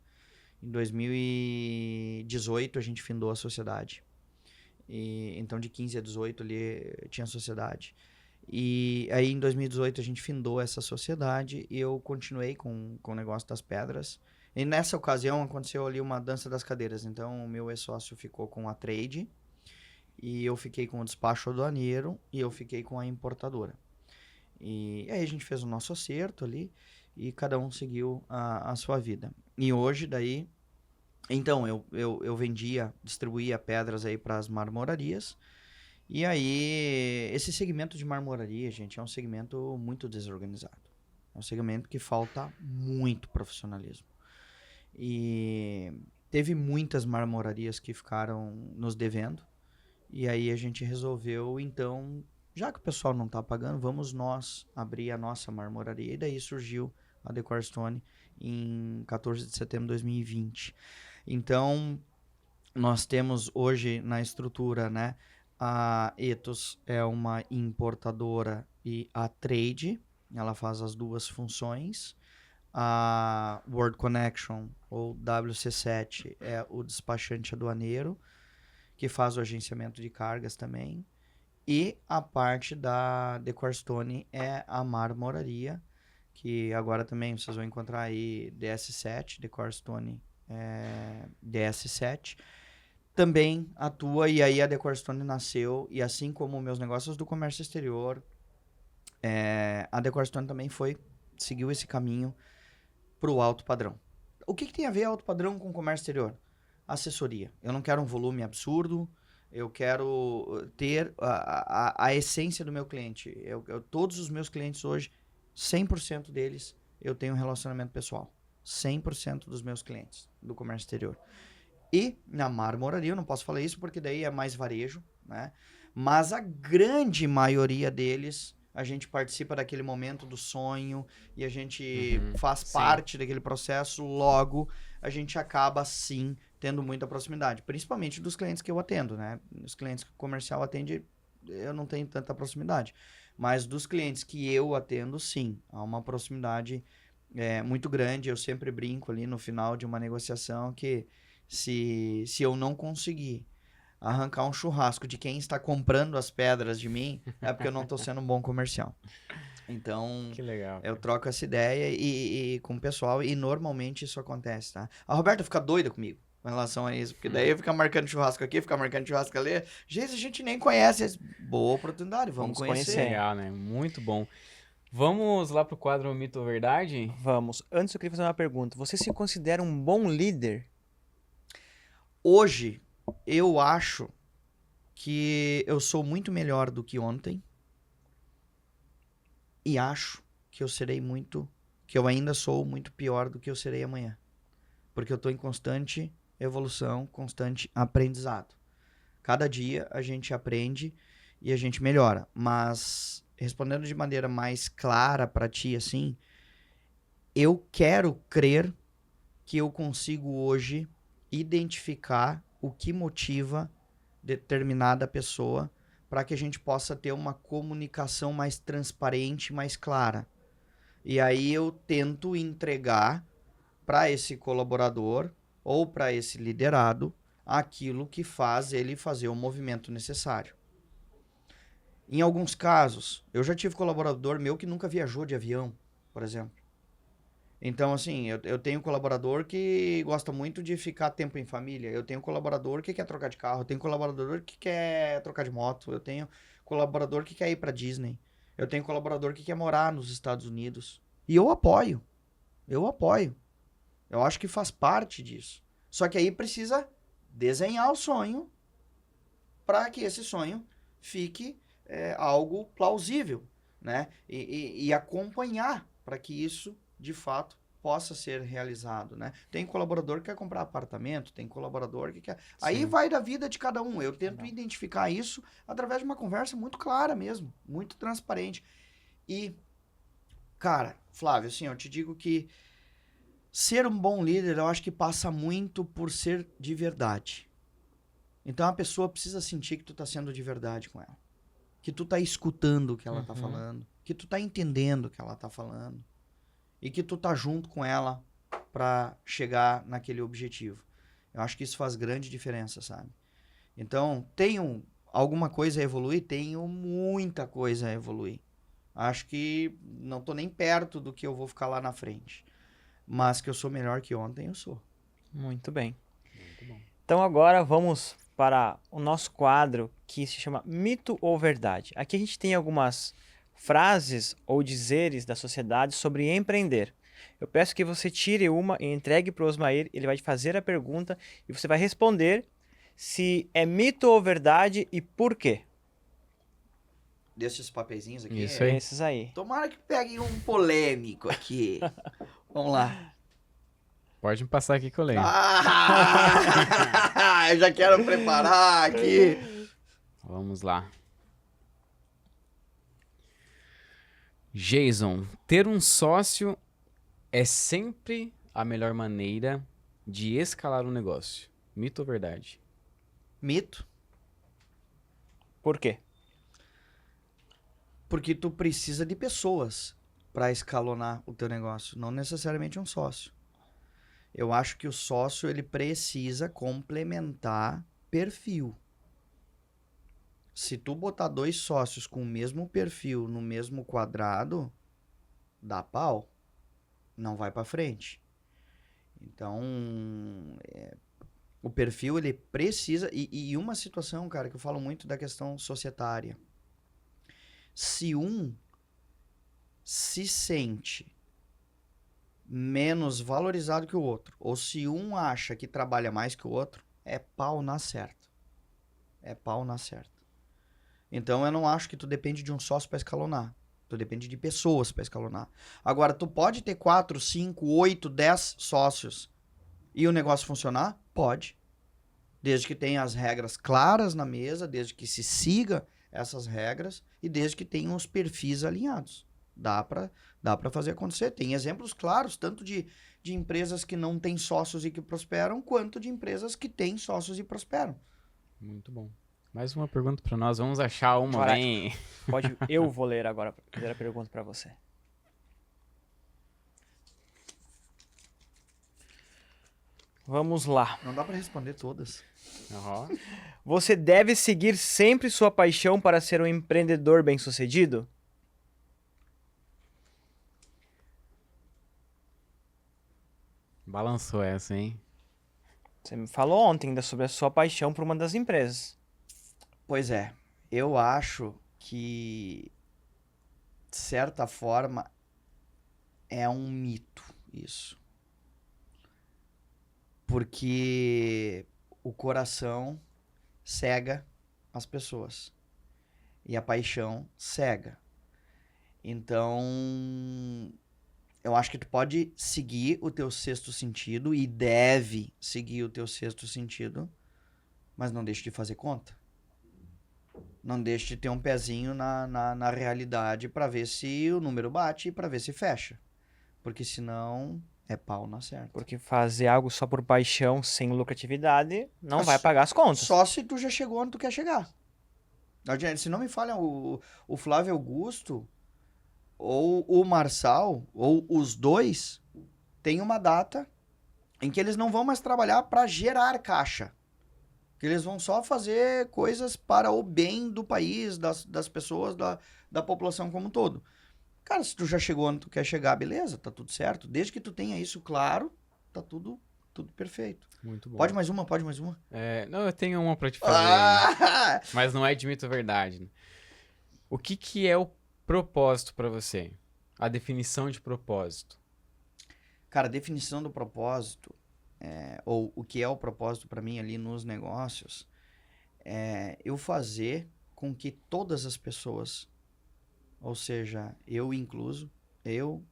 Em 2018 a gente findou a sociedade. E, então de 15 a 18 ali tinha sociedade. E aí em 2018 a gente findou essa sociedade e eu continuei com o negócio das pedras. E nessa ocasião aconteceu ali uma dança das cadeiras. Então o meu ex-sócio ficou com a trade e eu fiquei com o despacho aduaneiro e eu fiquei com a importadora. E aí a gente fez o nosso acerto ali e cada um seguiu a sua vida. E hoje daí, então eu vendia, distribuía pedras aí para as marmorarias. E aí esse segmento de marmoraria, gente, é um segmento muito desorganizado. É um segmento que falta muito profissionalismo. E teve muitas marmorarias que ficaram nos devendo. E aí a gente resolveu, então, já que o pessoal não está pagando, vamos nós abrir a nossa marmoraria. E daí surgiu a Decor Stone em 14 de setembro de 2020. Então, nós temos hoje na estrutura, né? A Ethos é uma importadora e a Trade, ela faz as duas funções. A World Connection, ou WC7, é o despachante aduaneiro, que faz o agenciamento de cargas também. E a parte da Decor Stone é a marmoraria, que agora também vocês vão encontrar aí DS7, Decor Stone DS7. Também atua, e aí a Decor Stone nasceu, e assim como meus negócios do comércio exterior, a Decor Stone também seguiu esse caminho para o alto padrão. O que tem a ver alto padrão com comércio exterior? Assessoria. Eu não quero um volume absurdo, eu quero ter a essência do meu cliente. Todos os meus clientes hoje, 100% deles, eu tenho um relacionamento pessoal. 100% dos meus clientes do comércio exterior. E na marmoraria, eu não posso falar isso porque daí é mais varejo, né? Mas a grande maioria deles, a gente participa daquele momento do sonho e a gente faz parte daquele processo, logo a gente acaba, sim, tendo muita proximidade. Principalmente dos clientes que eu atendo, né? Os clientes que o comercial atende, eu não tenho tanta proximidade. Mas dos clientes que eu atendo, sim, há uma proximidade muito grande. Eu sempre brinco ali no final de uma negociação que se eu não conseguir arrancar um churrasco de quem está comprando as pedras de mim, é porque eu não estou sendo um bom comercial. Então, Que legal, eu cara. troco essa ideia e com o pessoal, e normalmente isso acontece, tá? A Roberta fica doida comigo com relação a isso, porque daí eu fico marcando churrasco aqui, fica marcando churrasco ali. Gente, a gente nem conhece. Boa oportunidade, vamos conhecer. Legal, né? Muito bom. Vamos lá pro quadro Mito ou Verdade? Vamos. Antes eu queria fazer uma pergunta. Você se considera um bom líder? Hoje, eu acho que eu sou muito melhor do que ontem. E acho que eu ainda sou muito pior do que eu serei amanhã. Porque eu estou em constante evolução, constante aprendizado. Cada dia a gente aprende e a gente melhora. Mas, respondendo de maneira mais clara para ti, assim, eu quero crer que eu consigo hoje identificar o que motiva determinada pessoa para que a gente possa ter uma comunicação mais transparente, mais clara. E aí eu tento entregar para esse colaborador ou para esse liderado aquilo que faz ele fazer o movimento necessário. Em alguns casos, eu já tive colaborador meu que nunca viajou de avião, por exemplo. Então, assim, eu tenho colaborador que gosta muito de ficar tempo em família. Eu tenho colaborador que quer trocar de carro. Eu tenho colaborador que quer trocar de moto. Eu tenho colaborador que quer ir pra Disney. Eu tenho colaborador que quer morar nos Estados Unidos. E eu apoio. Eu apoio. Eu acho que faz parte disso. Só que aí precisa desenhar o sonho para que esse sonho fique algo plausível. né? E acompanhar para que isso, de fato, possa ser realizado, né? Tem colaborador que quer comprar apartamento, tem colaborador que quer... Aí Sim. vai da vida de cada um. Eu tento identificar isso através de uma conversa muito clara mesmo, muito transparente. E, cara, Flávio, assim, eu te digo que ser um bom líder, eu acho que passa muito por ser de verdade. Então a pessoa precisa sentir que tu tá sendo de verdade com ela. Que tu tá escutando o que ela tá falando. Que tu tá entendendo o que ela tá falando. E que tu tá junto com ela pra chegar naquele objetivo. Eu acho que isso faz grande diferença, sabe? Então, tenho alguma coisa a evoluir? Tenho muita coisa a evoluir. Acho que não tô nem perto do que eu vou ficar lá na frente. Mas que eu sou melhor que ontem, eu sou. Muito bem. Muito bom. Então agora vamos para o nosso quadro que se chama Mito ou Verdade. Aqui a gente tem algumas frases ou dizeres da sociedade sobre empreender. Eu peço que você tire uma e entregue para o Osmair, ele vai te fazer a pergunta e você vai responder se é mito ou verdade e por quê. Desses papeizinhos aqui. Isso aí. Esses aí. Tomara que peguem um polêmico aqui. Vamos lá. Pode me passar aqui que eu leio. Eu já quero preparar aqui. Vamos lá. Jason, ter um sócio é sempre a melhor maneira de escalar um negócio. Mito ou verdade? Mito. Por quê? Porque tu precisa de pessoas para escalonar o teu negócio, não necessariamente um sócio. Eu acho que o sócio ele precisa complementar perfil. Se tu botar 2 sócios com o mesmo perfil no mesmo quadrado, dá pau, não vai para frente. Então, o perfil ele precisa e uma situação, cara, que eu falo muito da questão societária. Se um se sente menos valorizado que o outro, ou se um acha que trabalha mais que o outro, é pau na certa. É pau na certa. Então eu não acho que tu depende de um sócio para escalonar. Tu depende de pessoas para escalonar. Agora, tu pode ter 4, 5, 8, 10 sócios e o negócio funcionar? Pode. Desde que tenha as regras claras na mesa, desde que se siga essas regras e desde que tenham os perfis alinhados. Dá pra fazer acontecer. Tem exemplos claros, tanto de empresas que não têm sócios e que prosperam, quanto de empresas que têm sócios e prosperam. Muito bom. Mais uma pergunta para nós. Vamos achar uma Bora. bem... Eu vou ler agora a primeira pergunta para você. Vamos lá. Não dá pra responder todas. Ó, Você deve seguir sempre sua paixão para ser um empreendedor bem-sucedido? balançou essa, hein? Você me falou ontem ainda sobre a sua paixão por uma das empresas. Pois é, eu acho que, de certa forma, é um mito isso. Porque o coração cega as pessoas e a paixão cega. Então, eu acho que tu pode seguir o teu sexto sentido e deve seguir o teu sexto sentido, mas não deixe de fazer conta. Não deixe de ter um pezinho na realidade para ver se o número bate e para ver se fecha. Porque senão é pau na certa. Porque fazer algo só por paixão, sem lucratividade, não Mas vai pagar as contas. Só se tu já chegou onde tu quer chegar. Se não me falha, o Flávio Augusto ou o Marçal, ou os dois, tem uma data em que eles não vão mais trabalhar para gerar caixa. Que eles vão só fazer coisas para o bem do país, das pessoas, da população como um todo. Cara, se tu já chegou onde tu quer chegar, beleza, tá tudo certo. Desde que tu tenha isso claro, tá tudo perfeito. Muito bom. Pode mais uma? Não, eu tenho uma pra te fazer. Ah! Mas não é de mito ou verdade. O que é o propósito pra você? A definição de propósito. Cara, a definição do propósito, ou o que é o propósito para mim ali nos negócios, é eu fazer com que todas as pessoas ou seja, eu incluso, eu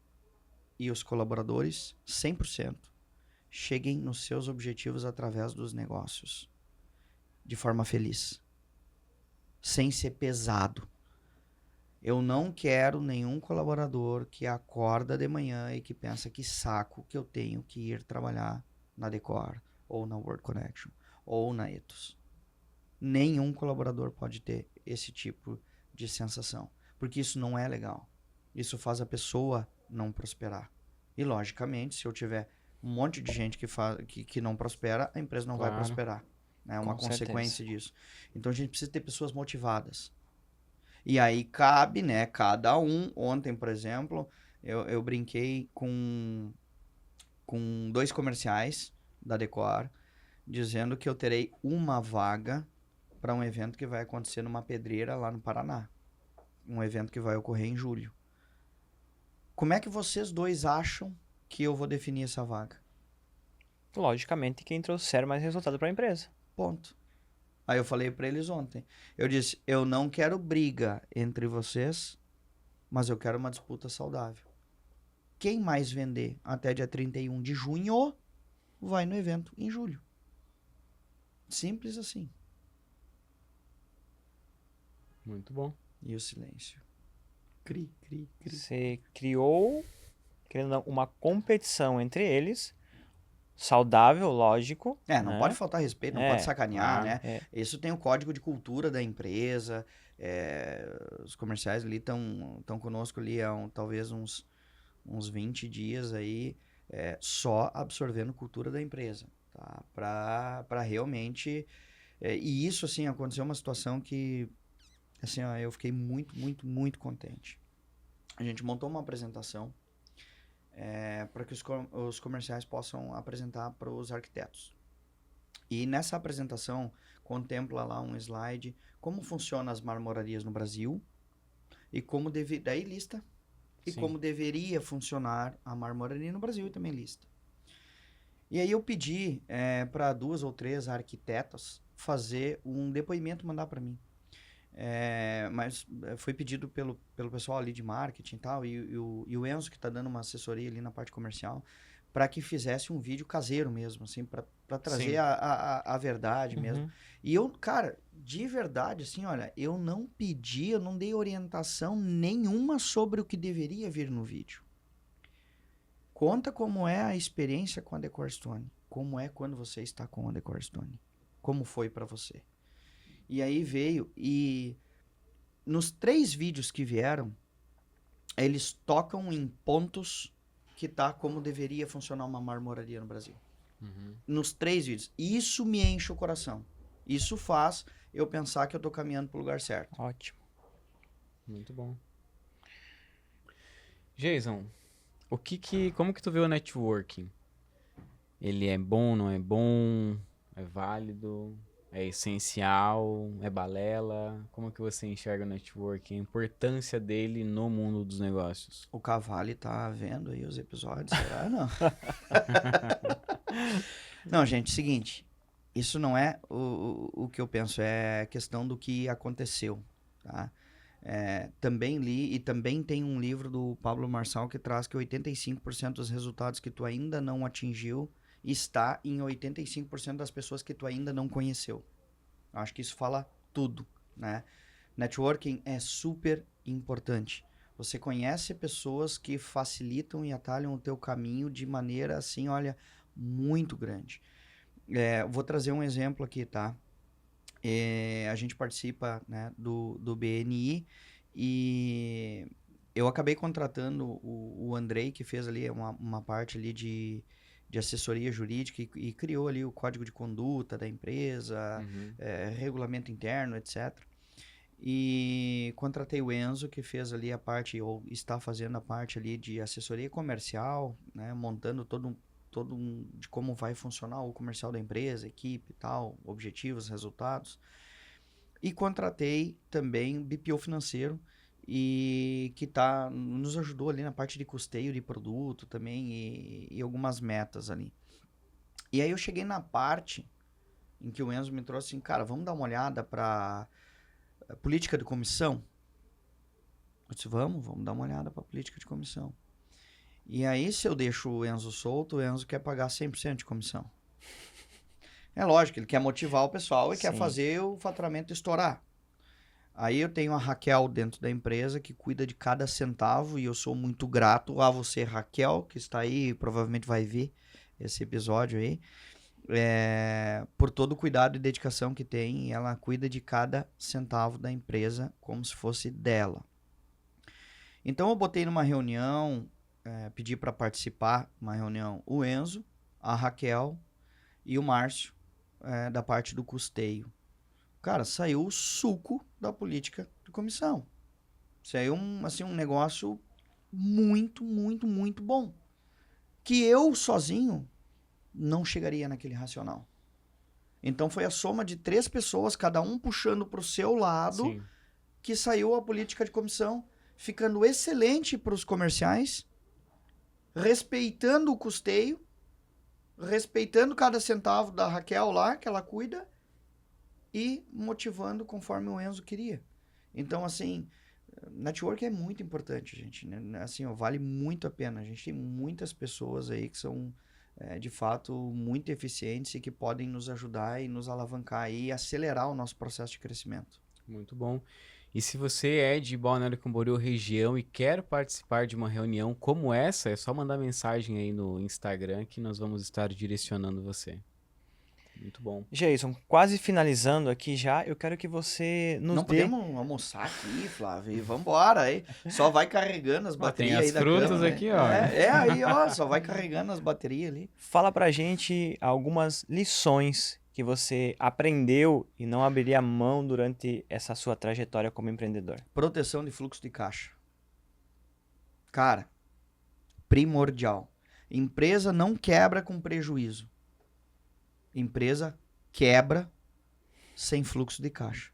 e os colaboradores, 100%, cheguem nos seus objetivos através dos negócios, de forma feliz, sem ser pesado. Eu não quero nenhum colaborador que acorda de manhã e que pensa que saco que eu tenho que ir trabalhar na Decor, ou na World Connection, ou na Ethos. Nenhum colaborador pode ter esse tipo de sensação, porque isso não é legal. Isso faz a pessoa não prosperar. E, logicamente, se eu tiver um monte de gente que não prospera, a empresa não vai Claro. prosperar. É uma Com consequência certeza. disso. Então, a gente precisa ter pessoas motivadas. E aí cabe, né, cada um. Ontem, por exemplo, eu brinquei com 2 comerciais da Decor, dizendo que eu terei uma vaga para um evento que vai acontecer numa pedreira lá no Paraná. Um evento que vai ocorrer em julho. Como é que vocês dois acham que eu vou definir essa vaga? Logicamente, quem trouxer mais resultado para a empresa. Ponto. Aí eu falei para eles ontem. Eu disse, eu não quero briga entre vocês, mas eu quero uma disputa saudável. Quem mais vender até dia 31 de junho vai no evento em julho. Simples assim. Muito bom. E o silêncio. Cri, cri, cri. Você criou, querendo ou não, uma competição entre eles, saudável, lógico. Não né? pode faltar respeito, não É, pode sacanear, claro. né? É. Isso tem o código de cultura da empresa. Os comerciais ali estão conosco ali há talvez uns 20 dias aí, só absorvendo cultura da empresa, tá? Para realmente... e isso, assim, aconteceu uma situação que, assim, ó, eu fiquei muito, muito, muito contente. A gente montou uma apresentação para que os comerciais possam apresentar para os arquitetos. E nessa apresentação contempla lá um slide como funcionam as marmorarias no Brasil e como daí lista e Sim. como deveria funcionar a marmoraria no Brasil e também lista. E aí eu pedi para 2 ou 3 arquitetas fazer um depoimento, mandar para mim. Mas foi pedido pelo pessoal ali de marketing e tal, e o Enzo, que está dando uma assessoria ali na parte comercial, para que fizesse um vídeo caseiro mesmo, assim, para trazer Sim. a verdade mesmo. Uhum. E eu, cara, de verdade, assim, olha, eu não dei orientação nenhuma sobre o que deveria vir no vídeo. Conta como é a experiência com a Decor Stone. Como é quando você está com a Decor Stone. Como foi para você. E aí veio e nos 3 vídeos que vieram, eles tocam em pontos que tá como deveria funcionar uma marmoraria no Brasil. Uhum. Nos 3 vídeos. Isso me enche o coração. Isso faz eu pensar que eu tô caminhando pro lugar certo. Ótimo. Muito bom. Jason, como que tu vê o networking? Ele é bom, não é bom? É válido? É essencial? É balela? Como que você enxerga o networking? A importância dele no mundo dos negócios? O Cavalli tá vendo aí os episódios, será? Não. Não, gente, seguinte. Isso não é o que eu penso, é questão do que aconteceu, tá? Também li e também tem um livro do Pablo Marçal que traz que 85% dos resultados que tu ainda não atingiu está em 85% das pessoas que tu ainda não conheceu. Acho que isso fala tudo, né? Networking é super importante. Você conhece pessoas que facilitam e atalham o teu caminho de maneira, assim, olha, muito grande. Vou trazer um exemplo aqui, tá? A gente participa, né, do BNI e eu acabei contratando o Andrei, que fez ali uma parte ali de assessoria jurídica e criou ali o código de conduta da empresa, Uhum. regulamento interno, etc. E contratei o Enzo, que fez ali a parte, ou está fazendo a parte ali de assessoria comercial, né, montando todo de como vai funcionar o comercial da empresa, equipe e tal, objetivos, resultados. E contratei também BPO financeiro, e que nos ajudou ali na parte de custeio de produto também e algumas metas ali. E aí eu cheguei na parte em que o Enzo me trouxe assim, cara, vamos dar uma olhada para política de comissão? Eu disse, vamos dar uma olhada para a política de comissão. E aí, se eu deixo o Enzo solto, o Enzo quer pagar 100% de comissão. É lógico, ele quer motivar o pessoal e quer fazer o faturamento estourar. Aí eu tenho a Raquel dentro da empresa que cuida de cada centavo e eu sou muito grato a você, Raquel, que está aí, provavelmente vai ver esse episódio aí, por todo o cuidado e dedicação que tem. Ela cuida de cada centavo da empresa como se fosse dela. Então eu botei numa reunião, pedi para participar uma reunião o Enzo, a Raquel e o Márcio, da parte do custeio. Cara, saiu o suco da política de comissão. Saiu um negócio muito, muito, muito bom. Que eu sozinho não chegaria naquele racional. Então foi a soma de 3 pessoas, cada um puxando para o seu lado, Sim. que saiu a política de comissão, ficando excelente para os comerciais, respeitando o custeio, respeitando cada centavo da Raquel lá, que ela cuida, e motivando conforme o Enzo queria. Então, assim, network é muito importante, gente. Né? Assim, ó, vale muito a pena. A gente tem muitas pessoas aí que são, de fato, muito eficientes e que podem nos ajudar e nos alavancar aí e acelerar o nosso processo de crescimento. Muito bom. E se você é de Balneário Camboriú região e quer participar de uma reunião como essa, é só mandar mensagem aí no Instagram que nós vamos estar direcionando você. Muito bom. Jason, quase finalizando aqui já, eu quero que você nos Não dê... podemos almoçar aqui, Flávio, e vambora aí. Só vai carregando as baterias tem aí as da frutas cama, aqui, né? ó. Aí, ó, só vai carregando as baterias ali. Fala pra gente algumas lições que você aprendeu e não abriria mão durante essa sua trajetória como empreendedor. Proteção de fluxo de caixa. Cara, primordial. Empresa não quebra com prejuízo. Empresa quebra sem fluxo de caixa.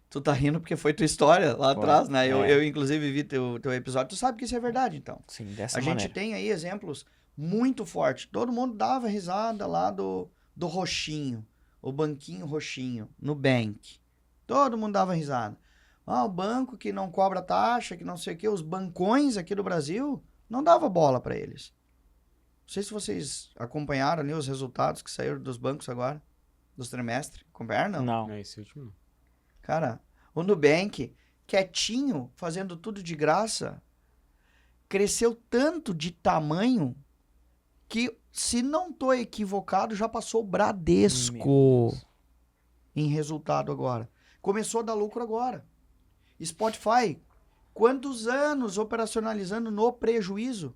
Tu tá rindo porque foi tua história lá Foi, atrás, né? Eu, é. eu inclusive, vi teu episódio. Tu sabe que isso é verdade, então. Sim, dessa A maneira. gente tem aí exemplos muito fortes. Todo mundo dava risada lá do roxinho, o banquinho roxinho, Nubank. Todo mundo dava risada. Ah, o banco que não cobra taxa, que não sei o quê. Os bancões aqui do Brasil, não dava bola para eles. Não sei se vocês acompanharam ali os resultados que saíram dos bancos agora, dos trimestres. Acompanharam, não? Não. Não é esse último, não. Cara, o Nubank, quietinho, fazendo tudo de graça, cresceu tanto de tamanho que, se não tô equivocado, já passou o Meu Bradesco Deus. em resultado agora. Começou a dar lucro agora. Spotify, quantos anos operacionalizando no prejuízo?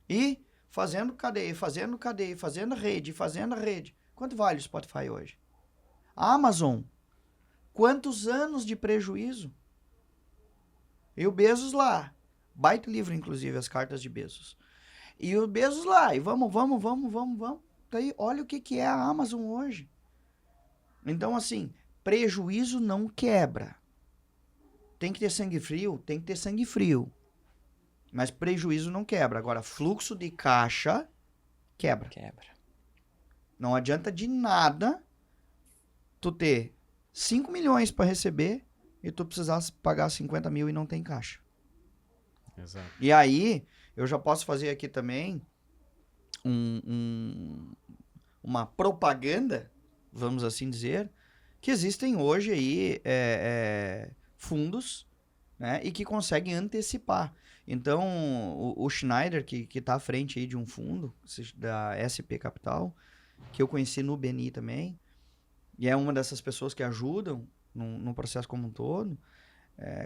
E fazendo cadeia, fazendo rede. Quanto vale o Spotify hoje? A Amazon, quantos anos de prejuízo? E o Bezos lá. Baita livro, inclusive, as cartas de Bezos. E o Bezos lá. E vamos. Daí, olha o que é a Amazon hoje. Então, assim, prejuízo não quebra. Tem que ter sangue frio? Tem que ter sangue frio. Mas prejuízo não quebra. Agora, fluxo de caixa quebra. Quebra. Não adianta de nada tu ter 5 milhões para receber e tu precisar pagar 50 mil e não tem caixa. Exato. E aí, eu já posso fazer aqui também uma propaganda, vamos assim dizer, que existem hoje aí fundos, né, e que conseguem antecipar. Então, o Schneider, que está à frente aí de um fundo, da SP Capital, que eu conheci no BNI também, e é uma dessas pessoas que ajudam no processo como um todo,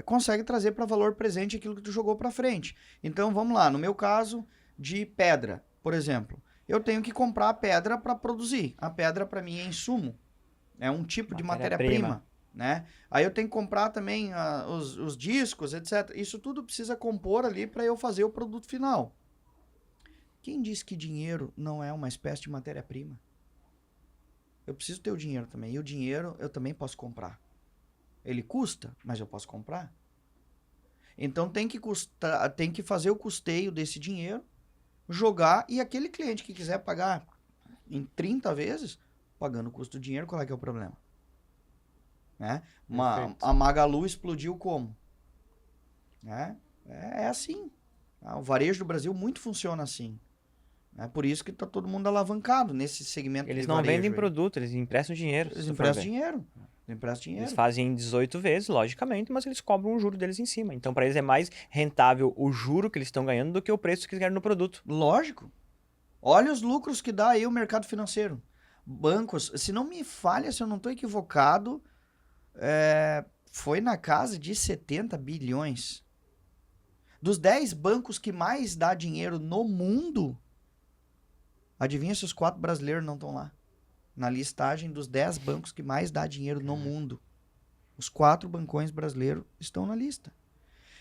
consegue trazer para valor presente aquilo que tu jogou para frente. Então, vamos lá, no meu caso de pedra, por exemplo, eu tenho que comprar a pedra para produzir. A pedra, para mim, é insumo, é um tipo de matéria-prima. Né? Aí eu tenho que comprar também os discos, etc. Isso tudo precisa compor ali para eu fazer o produto final. Quem disse que dinheiro não é uma espécie de matéria-prima? Eu preciso ter o dinheiro também. E o dinheiro eu também posso comprar. Ele custa, mas eu posso comprar. Então tem que fazer o custeio desse dinheiro, jogar, e aquele cliente que quiser pagar em 30 vezes, pagando o custo do dinheiro, qual é que é o problema? Né? A Magalu explodiu como? né? É assim. O varejo do Brasil muito funciona assim. É por isso que está todo mundo alavancado nesse segmento Eles de não varejo vendem aí. produto, eles emprestam dinheiro. Eles se tu for emprestam ver. dinheiro. Emprestam dinheiro. Eles fazem em 18 vezes, logicamente, mas eles cobram o juro deles em cima. Então, para eles é mais rentável o juro que eles estão ganhando do que o preço que eles ganham no produto. Lógico. Olha os lucros que dá aí o mercado financeiro. Bancos, se não me falha, se eu não estou equivocado, foi na casa de 70 bilhões. Dos 10 bancos que mais dá dinheiro no mundo, adivinha se os 4 brasileiros não estão lá? Na listagem dos 10 bancos que mais dá dinheiro no mundo. Os 4 bancões brasileiros estão na lista.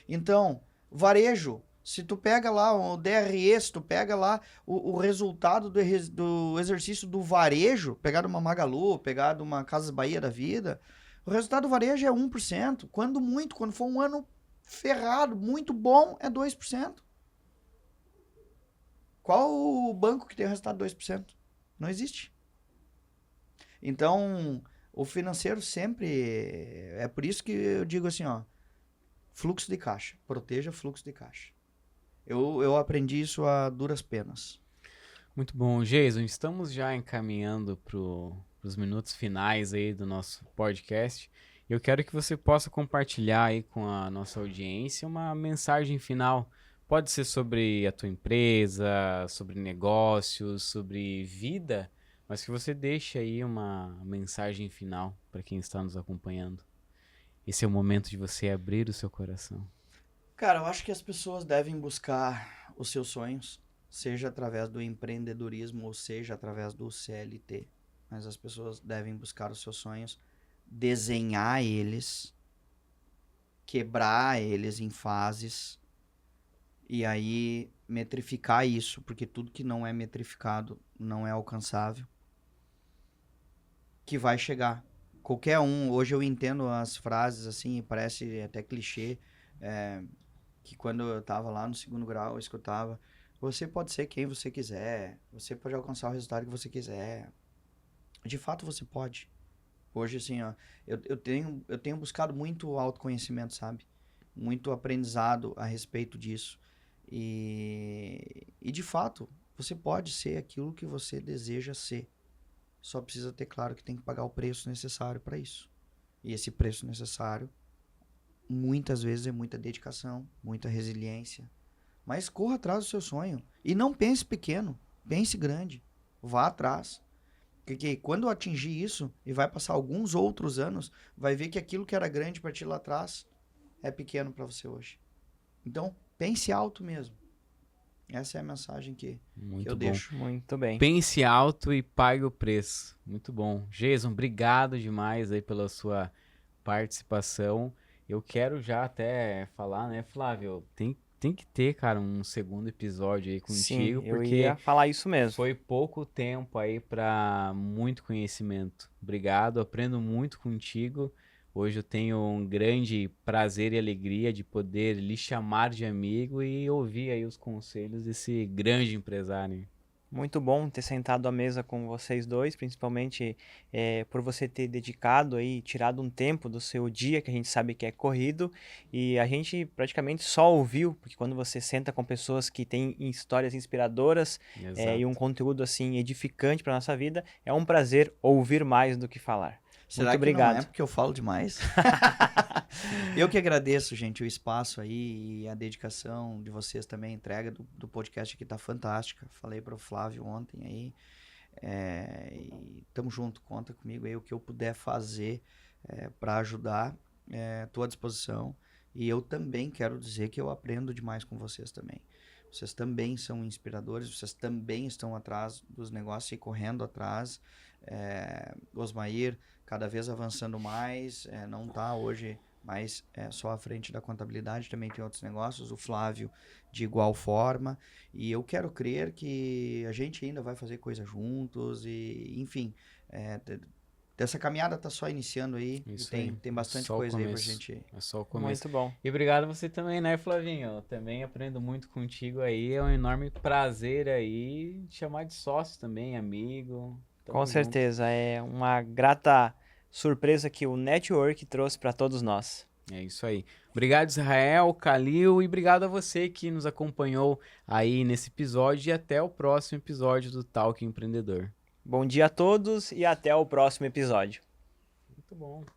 Então, varejo, se tu pega lá o DRE, se tu pega lá o resultado do exercício do varejo, pegar uma Magalu, pegar de uma Casas Bahia da vida, o resultado do varejo é 1%. Quando muito, quando for um ano ferrado, muito bom, é 2%. Qual o banco que tem o resultado de 2%? Não existe. Então, o financeiro sempre... É por isso que eu digo assim, ó, fluxo de caixa. Proteja fluxo de caixa. Eu aprendi isso a duras penas. Muito bom. Jason, estamos já encaminhando para os minutos finais aí do nosso podcast. Eu quero que você possa compartilhar aí com a nossa audiência uma mensagem final. Pode ser sobre a tua empresa, sobre negócios, sobre vida, mas que você deixe aí uma mensagem final para quem está nos acompanhando. Esse é o momento de você abrir o seu coração. Cara, eu acho que as pessoas devem buscar os seus sonhos, seja através do empreendedorismo ou seja através do CLT. Mas as pessoas devem buscar os seus sonhos, desenhar eles, quebrar eles em fases e aí metrificar isso, porque tudo que não é metrificado não é alcançável, que vai chegar. Qualquer um, hoje eu entendo as frases assim, parece até clichê, que quando eu estava lá no segundo grau, eu escutava: você pode ser quem você quiser, você pode alcançar o resultado que você quiser. De fato, você pode. Hoje, assim, ó, eu tenho buscado muito autoconhecimento, sabe? Muito aprendizado a respeito disso. E de fato, você pode ser aquilo que você deseja ser. Só precisa ter claro que tem que pagar o preço necessário para isso. E esse preço necessário muitas vezes é muita dedicação, muita resiliência. Mas corra atrás do seu sonho. E não pense pequeno, pense grande. Vá atrás. Porque quando atingir isso, e vai passar alguns outros anos, vai ver que aquilo que era grande para ti lá atrás é pequeno para você hoje. Então, pense alto mesmo. Essa é a mensagem que eu deixo. Muito bem. Pense alto e pague o preço. Muito bom. Jason, obrigado demais aí pela sua participação. Eu quero já até falar, né, Flávio? Tem que ter, cara, um segundo episódio aí contigo, Sim, eu porque ia falar isso mesmo. foi pouco tempo aí para muito conhecimento. Obrigado, aprendo muito contigo. Hoje eu tenho um grande prazer e alegria de poder lhe chamar de amigo e ouvir aí os conselhos desse grande empresário. Muito bom ter sentado à mesa com vocês dois, principalmente por você ter dedicado aí, tirado um tempo do seu dia, que a gente sabe que é corrido, e a gente praticamente só ouviu, porque quando você senta com pessoas que têm histórias inspiradoras e um conteúdo assim edificante para nossa vida, é um prazer ouvir mais do que falar. Será Muito que obrigado. não é porque eu falo demais? Eu que agradeço, gente, o espaço aí e a dedicação de vocês também. A entrega do podcast aqui tá fantástica. Falei para o Flávio ontem aí. E tamo junto, conta comigo aí. O que eu puder fazer para ajudar, tô à disposição. E eu também quero dizer que eu aprendo demais com vocês também. Vocês também são inspiradores, vocês também estão atrás dos negócios e correndo atrás. Osmair, cada vez avançando mais, não está hoje mais só à frente da contabilidade, também tem outros negócios, o Flávio de igual forma, e eu quero crer que a gente ainda vai fazer coisa juntos, e enfim, essa caminhada está só iniciando aí, Isso e aí. tem bastante Só o coisa aí pra começo. gente... É só o começo. Muito bom. E obrigado a você também, né, Flavinho? Eu também aprendo muito contigo aí. É um enorme prazer aí te chamar de sócio também, amigo. Tamo Com junto. certeza, é uma grata surpresa que o network trouxe para todos nós. É isso aí. Obrigado, Israel, Calil, e obrigado a você que nos acompanhou aí nesse episódio e até o próximo episódio do Talk Empreendedor. Bom dia a todos e até o próximo episódio. Muito bom.